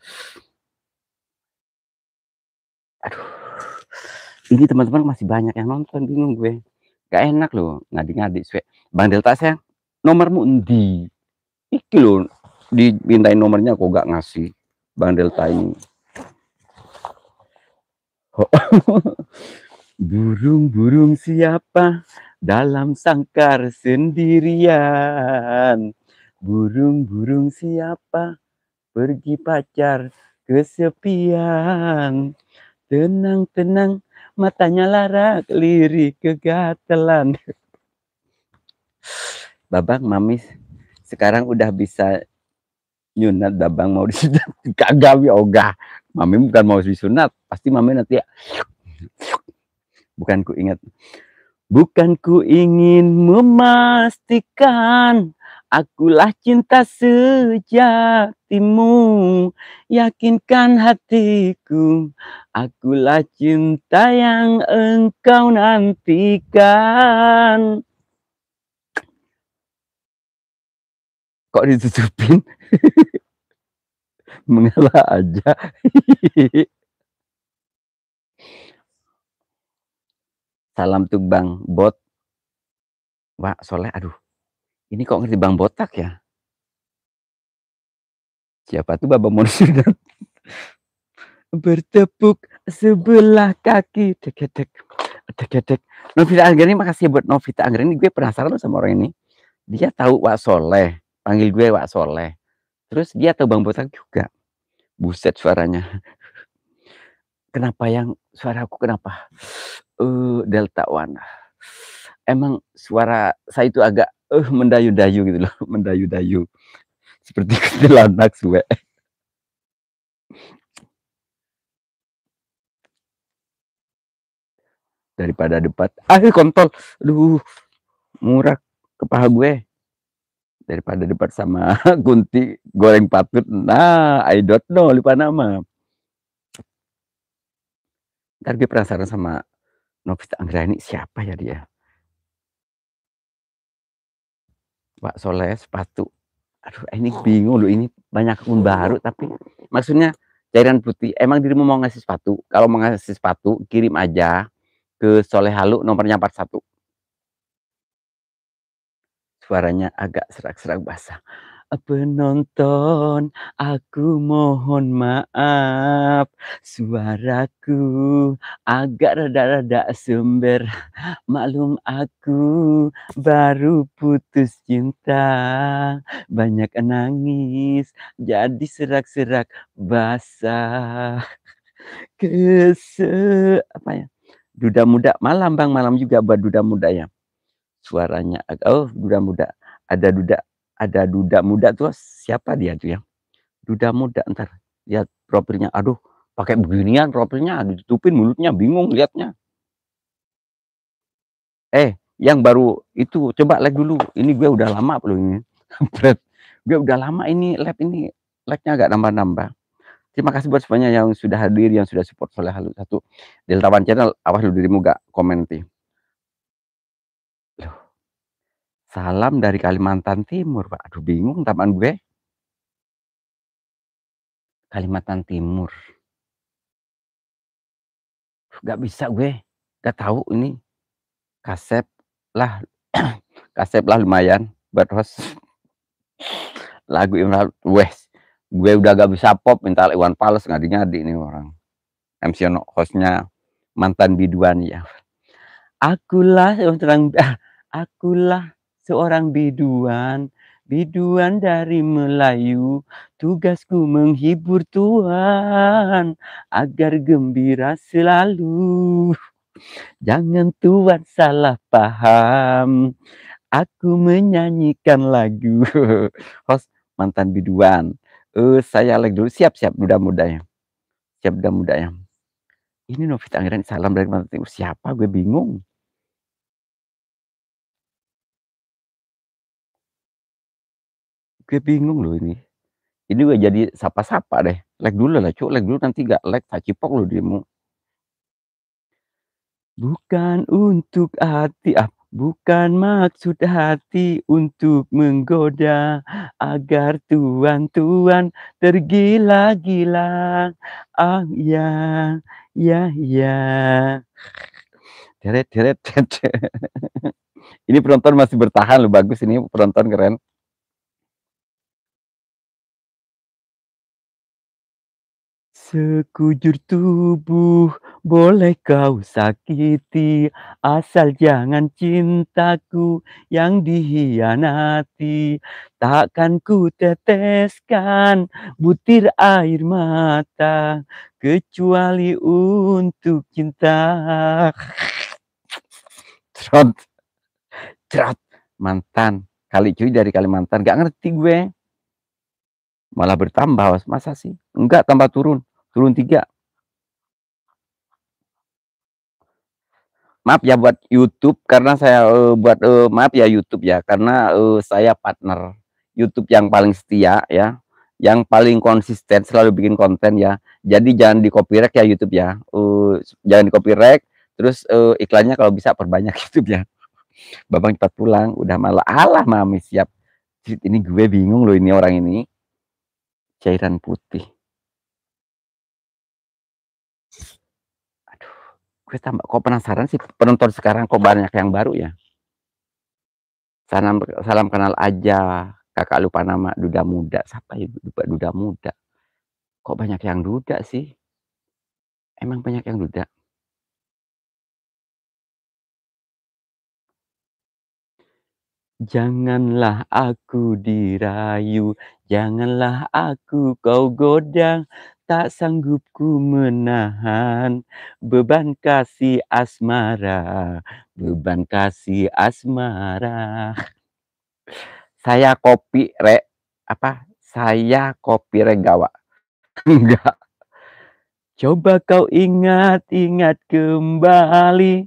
Aduh. Ini teman-teman masih banyak yang nonton, bingung gue. Gak enak loh, ngadi-ngadi. Bang Delta sayang, nomormu endi? Iki loh, dimintain nomornya kok gak ngasih. Bang Delta ini. Burung-burung siapa dalam sangkar sendirian? Burung-burung siapa pergi pacar kesepian? Tenang-tenang, matanya lara lirik kegatelan. Babang, Mami sekarang udah bisa nyunat. Babang mau disunat kagak ya ogah. Mami bukan mau disunat, pasti Mami nanti ya. Bukan ku ingin memastikan akulah cinta sejatimu, yakinkan hatiku akulah cinta yang engkau nantikan. Kok ditutupin? Mengalah aja. Salam tuh Bang Bot. Wah, Soleh, aduh. Ini kok ngerti Bang Botak ya? Siapa tuh Baba Monsunat? Bertepuk sebelah kaki. Dek. Novita Anggreni, makasih buat Novita Anggreni. Gue penasaran sama orang ini. Dia tahu Wak Soleh. Panggil gue Wak Soleh. Terus dia tahu Bang Botak juga. Buset suaranya. Kenapa yang suaraku kenapa? Delta One. Emang suara saya itu agak mendayu-dayu gitu loh, mendayu-dayu. Seperti kuntilanak suwe. Daripada debat. Kontol. Aduh, murah kepala gue. Daripada debat sama Kunti goreng patut. Nah, I don't know, lupa nama. Ntar gue penasaran sama Novita Anggreni, siapa ya dia? Pak Soleh sepatu. Aduh, ini bingung loh, ini banyak akun baru, tapi maksudnya cairan putih. Emang dirimu mau ngasih sepatu? Kalau mau ngasih sepatu, kirim aja ke Soleh Halu, nomornya 41. Suaranya agak serak-serak basah. Penonton, aku mohon maaf, suaraku agak rada-rada sember. Maklum aku baru putus cinta, banyak nangis, jadi serak-serak basah. Apa ya? Duda muda, malam Bang, malam juga buat duda muda ya. Suaranya duda muda. Ada duda muda tuh, siapa dia tuh ya? Duda muda, ntar lihat profilnya. Aduh, pakai beginian profilnya, ditutupin mulutnya, bingung liatnya. Yang baru itu coba like dulu. Ini gue udah lama belum ini. Gue udah lama ini live ini, like-nya agak nambah-nambah. Terima kasih buat semuanya yang sudah hadir, yang sudah support Soleh Halu 1 Delta One Channel. Awas lu dirimu gak komenti. Loh. Salam dari Kalimantan Timur, Pak. Aduh, bingung teman gue. Kalimantan Timur. Gak bisa gue. Gak tahu ini. Kasep lah. Kasep lah lumayan buat host. Lagu Imran West. Gue udah gak bisa pop, minta Iwan Fals, ngadi-ngadi nih orang. MC hostnya mantan biduan ya. Akulah seorang akulah seorang biduan, biduan dari Melayu, tugasku menghibur Tuan, agar gembira selalu. Jangan Tuan salah paham, aku menyanyikan lagu. Host mantan biduan. Saya like dulu, siap-siap duda mudanya. Siap duda mudanya. Ini Novita Anggraini salam dari mantan timur. Siapa? Gue bingung. Gue bingung loh ini. Ini gue jadi sapa-sapa deh. Like dulu lah, cuk. Like dulu nanti gak like, tak cipok loh dirimu. Bukan untuk hati, bukan maksud hati untuk menggoda agar tuan-tuan tergila-gila. Ah ya, ya, ya. Deret, deret, deret. Ini penonton masih bertahan loh, bagus ini penonton keren. Sekujur tubuh boleh kau sakiti, asal jangan cintaku yang dihianati. Takkan ku teteskan butir air mata, kecuali untuk cinta. Cerot, cerot, mantan. Kali cuy dari Kalimantan, gak ngerti gue. Malah bertambah, masa sih? Enggak, tambah turun. Turun 3. Maaf ya buat YouTube karena saya maaf ya YouTube ya karena saya partner YouTube yang paling setia ya, yang paling konsisten selalu bikin konten ya. Jadi jangan di copyright ya YouTube ya. Jangan di copyright, terus iklannya kalau bisa perbanyak YouTube ya. Babang cepat pulang, udah malah alah mami siap. Ini gue bingung loh ini orang ini. Cairan putih. Aduh, gue tambah kok penasaran sih penonton sekarang kok banyak yang baru ya. Salam salam kenal aja, Kakak lupa nama, duda muda. Siapa ya lupa duda muda? Kok banyak yang duda sih? Emang banyak yang duda? Janganlah aku dirayu, janganlah aku kau goda, tak sanggup ku menahan beban kasih asmara, beban kasih asmara. Saya kopi saya kopi regawa. Enggak. Coba kau ingat-ingat kembali,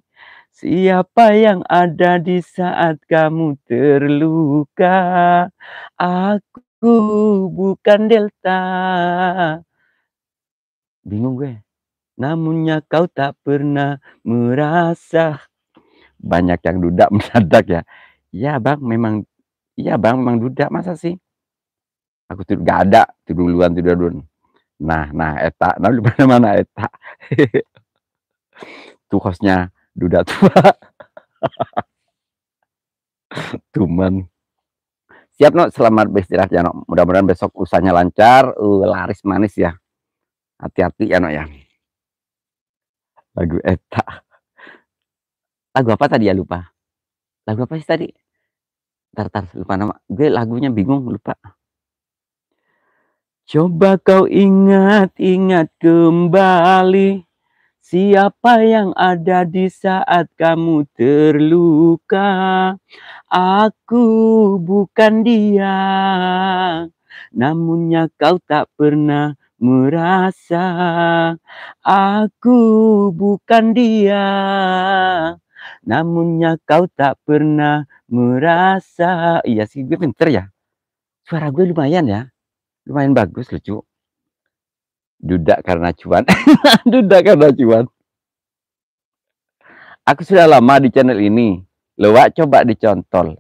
siapa yang ada di saat kamu terluka. Aku bukan Delta. Bingung gue. Namunnya kau tak pernah merasa. Banyak yang duda mendadak ya. Iya bang, memang duda, masa sih? Aku tuh gak ada, tuh duluan. Nah, eta, nah di mana eta. Tuh hostnya duda tua. Tuman. Siap no, selamat beristirahat ya no. Mudah-mudahan besok usahanya lancar, laris manis ya. Hati-hati ya no ya. Lagu eta. Lagu apa tadi ya lupa. Lagu apa sih tadi? Tar lupa nama. Gue lagunya bingung lupa. Coba kau ingat-ingat kembali, siapa yang ada di saat kamu terluka. Aku bukan dia, namunnya kau tak pernah merasa. Aku bukan dia, namunnya kau tak pernah merasa. Iya sih, gue pinter ya. Suara gue lumayan ya, lumayan bagus lucu. Duda karena cuan. Duda karena cuan. Aku sudah lama di channel ini. Lewat coba dikontol.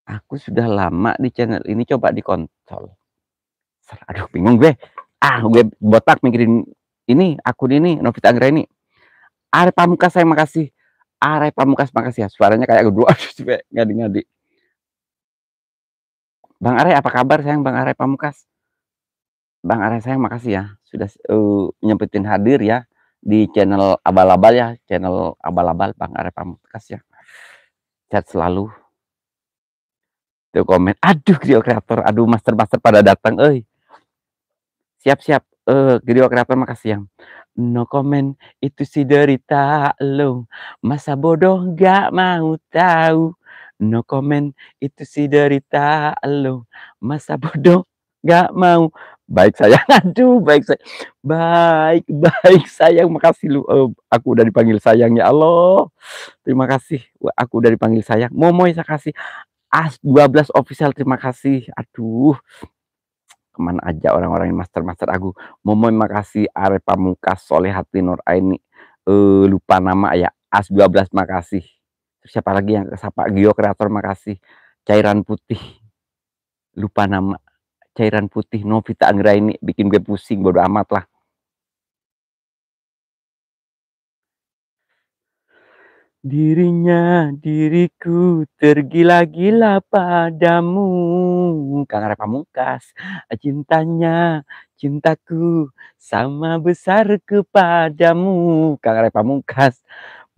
Aku sudah lama di channel ini, coba dikontol. Aduh, bingung gue. Gue botak mikirin ini, akun ini, Novita Anggraini. Are Pamungkas, saya makasih. Are Pamungkas, makasih ya. Suaranya kayak kedua, aduh, ngadi-ngadi. Bang Are, apa kabar sayang Bang Are Pamungkas? Bang Are sayang, makasih ya. Sudah nyempetin hadir ya. di channel abal-abal ya, channel abal-abal Bang Arep Pamungkas ya. Sehat selalu. Tuh komen, aduh Grio Kreator, aduh master-master pada datang, siap-siap, Grio Kreator makasih yang no comment, itu si derita lo, masa bodoh gak mau tahu. No comment, itu si derita lo, masa bodoh gak mau. Baik sayang, aduh baik sayang, baik sayang, makasih lu, aku udah dipanggil sayang ya Allah. Terima kasih, aku udah dipanggil sayang. Momoy saya kasih As12 official, terima kasih. Aduh, kemana aja orang-orang yang master aku. Momoy makasih, Arep Pamungkas, Solehati Nur Aini, lupa nama ya, As12 makasih. Terus siapa lagi yang kesapa? Gio Kreator makasih. Cairan putih, lupa nama. Cairan putih, Novita Anggraini, bikin gue pusing, bodo amat lah. Diriku tergila-gila padamu, Kang Arep Pamungkas. Cintanya, cintaku sama besar kepadamu, Kang Arep Pamungkas.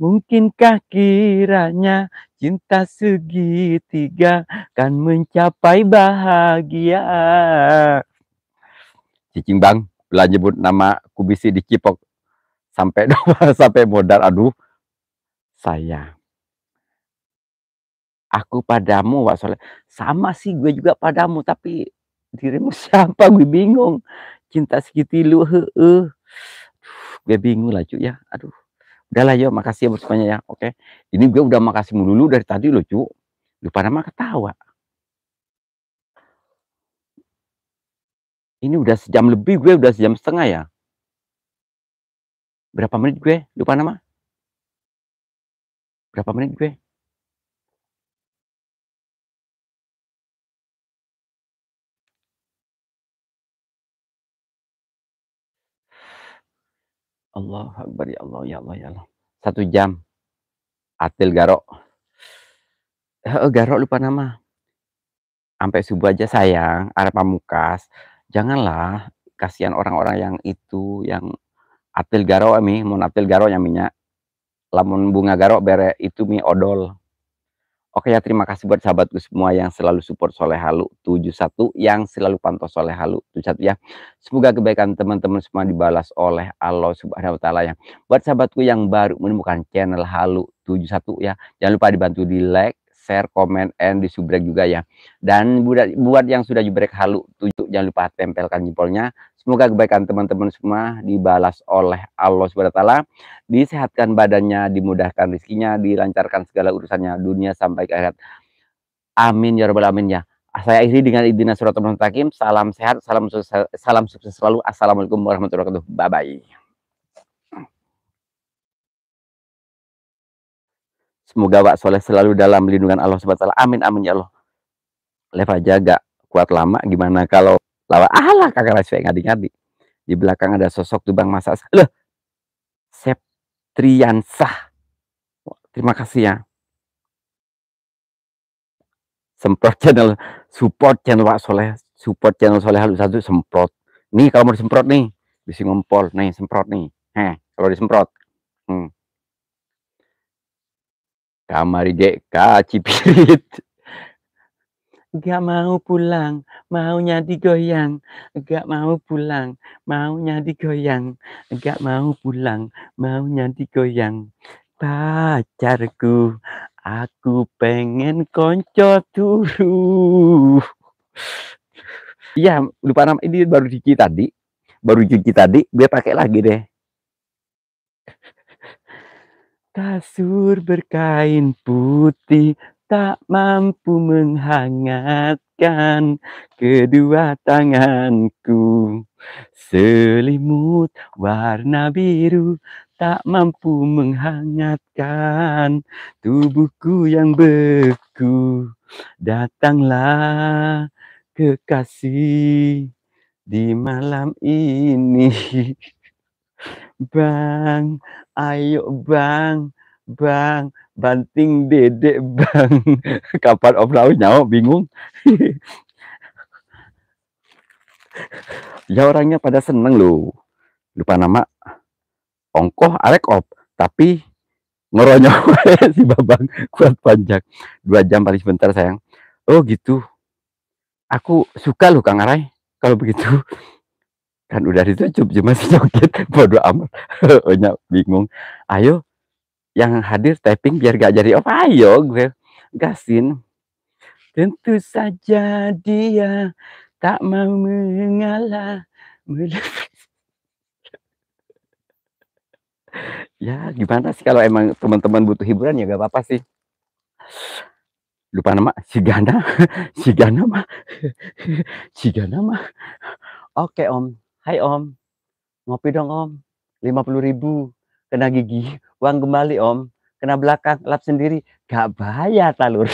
Mungkinkah kiranya cinta segitiga kan mencapai bahagia. Cicing Bang, bela nyebut nama kubisi di Cipok sampai sampai modal, aduh. Aku padamu, Wak Soleh. Sama sih gue juga padamu, tapi dirimu siapa? Gue bingung. Cinta segitilu, gue bingung lah cu ya. Aduh. Udahlah yuk, makasih ya semuanya ya. Oke. Ini gue udah makasih dulu dari tadi loh cu. Lupa nama ketawa. Ini udah sejam lebih, gue udah sejam setengah ya. Berapa menit gue? Lupa nama. Berapa menit gue? Allah Akbar, ya Allah, ya Allah, ya Allah. 1 jam. Atil Garok. Garok lupa nama. Sampai subuh aja sayang, Arep Pamungkas. Janganlah, kasihan orang-orang yang itu, yang atil garo mi, mun atil garo yang minyak. Lamun bunga garo bere itu mi odol. Oke ya, terima kasih buat sahabatku semua yang selalu support Soleh Halu 71, yang selalu pantau Soleh Halu 71 ya. Semoga kebaikan teman-teman semua dibalas oleh Allah Subhanahu wa taala ya. Buat sahabatku yang baru menemukan channel Halu 71 ya, jangan lupa dibantu di like, share, komen, and di subrek juga ya. Dan buat yang sudah jubrek Halu 7, jangan lupa tempelkan jempolnya. Semoga kebaikan teman-teman semua dibalas oleh Allah Subhanahu wa taala, disehatkan badannya, dimudahkan rezekinya, dilancarkan segala urusannya dunia sampai ke akhirat. Amin ya rabbal alamin ya. Saya akhiri dengan idina suratul mustaqim. Salam sehat, salam sukses selalu. Assalamualaikum warahmatullahi wabarakatuh. Bye bye. Semoga Pak Soleh selalu dalam lindungan Allah Subhanahu wa taala. Amin amin ya Allah. Leva jaga kuat lama, gimana kalau lawa alah kagak reswe ngadi-ngadi. Di belakang ada sosok tuh Bang Masa. Loh, Septriansah. Terima kasih ya. Semprot channel, support channel Pak Soleh, support channel Soleh Halu 1, semprot. Nih kalau mau disemprot nih, bisa ngompol, nih semprot nih. Kalau disemprot. Kamari GK Cipirit. Gak mau pulang, maunya digoyang. Gak mau pulang, maunya digoyang. Gak mau pulang, maunya digoyang. Pacarku, aku pengen konco turu. Iya, lupa nama, ini baru cuci tadi, gue pakai lagi deh. Kasur berkain putih tak mampu menghangatkan kedua tanganku. Selimut warna biru tak mampu menghangatkan tubuhku yang beku. Datanglah kekasih di malam ini. Bang, ayo bang, banting dedek bang. Kapan obrol nyawa bingung. Ya orangnya pada seneng loh. Lupa nama. ongkoh arek op, tapi ngeronyok si Babang kuat panjang 2 jam paling sebentar sayang. Oh gitu, aku suka loh Kang Arai kalau begitu. Kan udah ditutup cuma si joget bodo amat. Nya bingung. Ayo yang hadir typing biar gak jadi op, ayo gue gasin. Tentu saja dia tak mau mengalah. Ya gimana sih kalau emang teman-teman butuh hiburan ya gak apa-apa sih. Lupa nama si Gana. Si Gana mah. Si Gana mah. Oke Om. Hai Om. Ngopi dong Om. 50.000. Kena gigi. Uang kembali Om. Kena belakang. Lap sendiri. Gak bayar talur.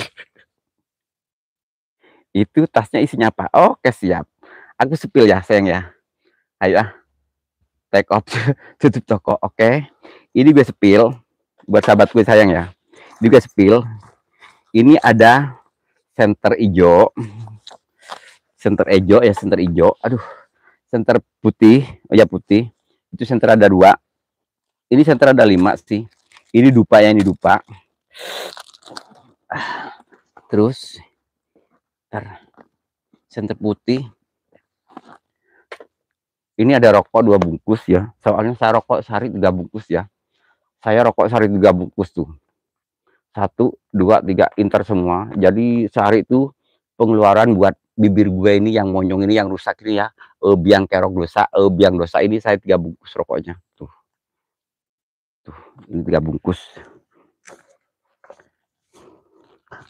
Itu tasnya isinya apa? Oke siap. Aku sepil ya sayang ya. Ayo ah. Take off. Tutup toko. Oke. Ini gue sepil. Buat sahabat gue sayang ya. Ini gue sepil. Ini ada senter ijo. Senter ijo ya, senter ijo. Aduh. Senter putih. Oh ya putih. Itu senter ada 2. Ini senter ada 5 sih. Ini dupa ya, ini dupa. Terus senter putih. Ini ada rokok 2 bungkus ya. Soalnya saya rokok sehari 3 bungkus ya. Saya rokok sehari 3 bungkus tuh. 1, 2, 3 inter semua. Jadi sehari itu pengeluaran buat bibir gue ini yang monyong ini yang rusak ini ya. Biang kerok dosa, biang dosa ini saya 3 bungkus rokoknya. Tuh. Tuh, ini 3 bungkus.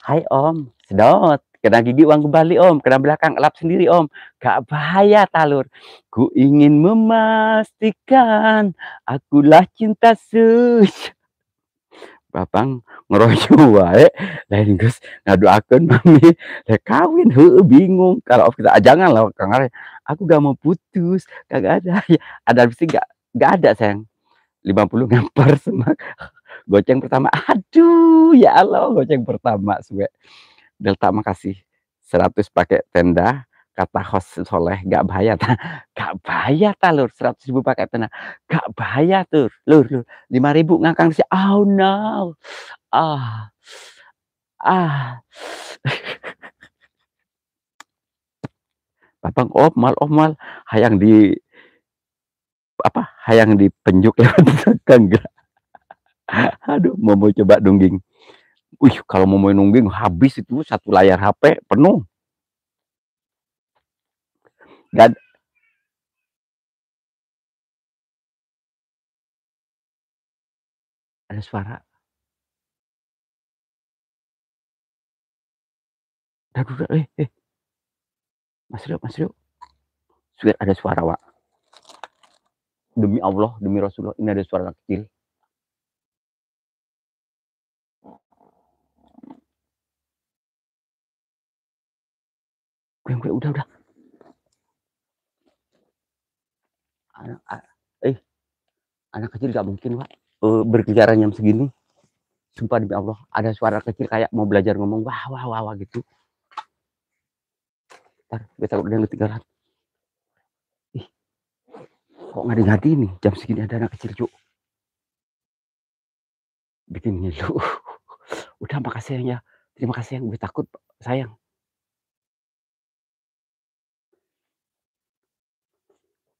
Hai Om, sedot. Kena gigi uang kembali Om, kena belakang lap sendiri Om. Gak bahaya talur. Ku ingin memastikan akulah cinta suci. Babang ngeroyo wae lain geus ngadoakeun mami rek kawin heueuh bingung kalau kita jangan lah Kang Are, aku gak mau putus kagak ada ya ada sih gak ada sayang 50 ngampar semak goceng pertama aduh ya Allah goceng pertama suwe Delta makasih 100 pakai tenda kata host soleh gak bahaya gak bahaya lur 100.000 pakai tenda gak bahaya tuh lur 5.000 ngangkang sih oh no ah ah Babang omal hayang di apa hayang dipenjuk lewat enggak aduh mau coba nungging kalau mau nungging habis itu 1 layar HP penuh gak ada suara aduh Mas Rio sudah ada suara Wak demi Allah demi Rasulullah ini ada suara anak kecil gue udah anak kecil gak mungkin Wak berkeliaran jam segini sumpah demi Allah ada suara kecil kayak mau belajar ngomong wah gitu ntar gue takut dia ketinggalan kok ngadi-ngadi nih jam segini ada anak kecil cuk bikin ngilu udah makasih ya terima kasih yang gue takut sayang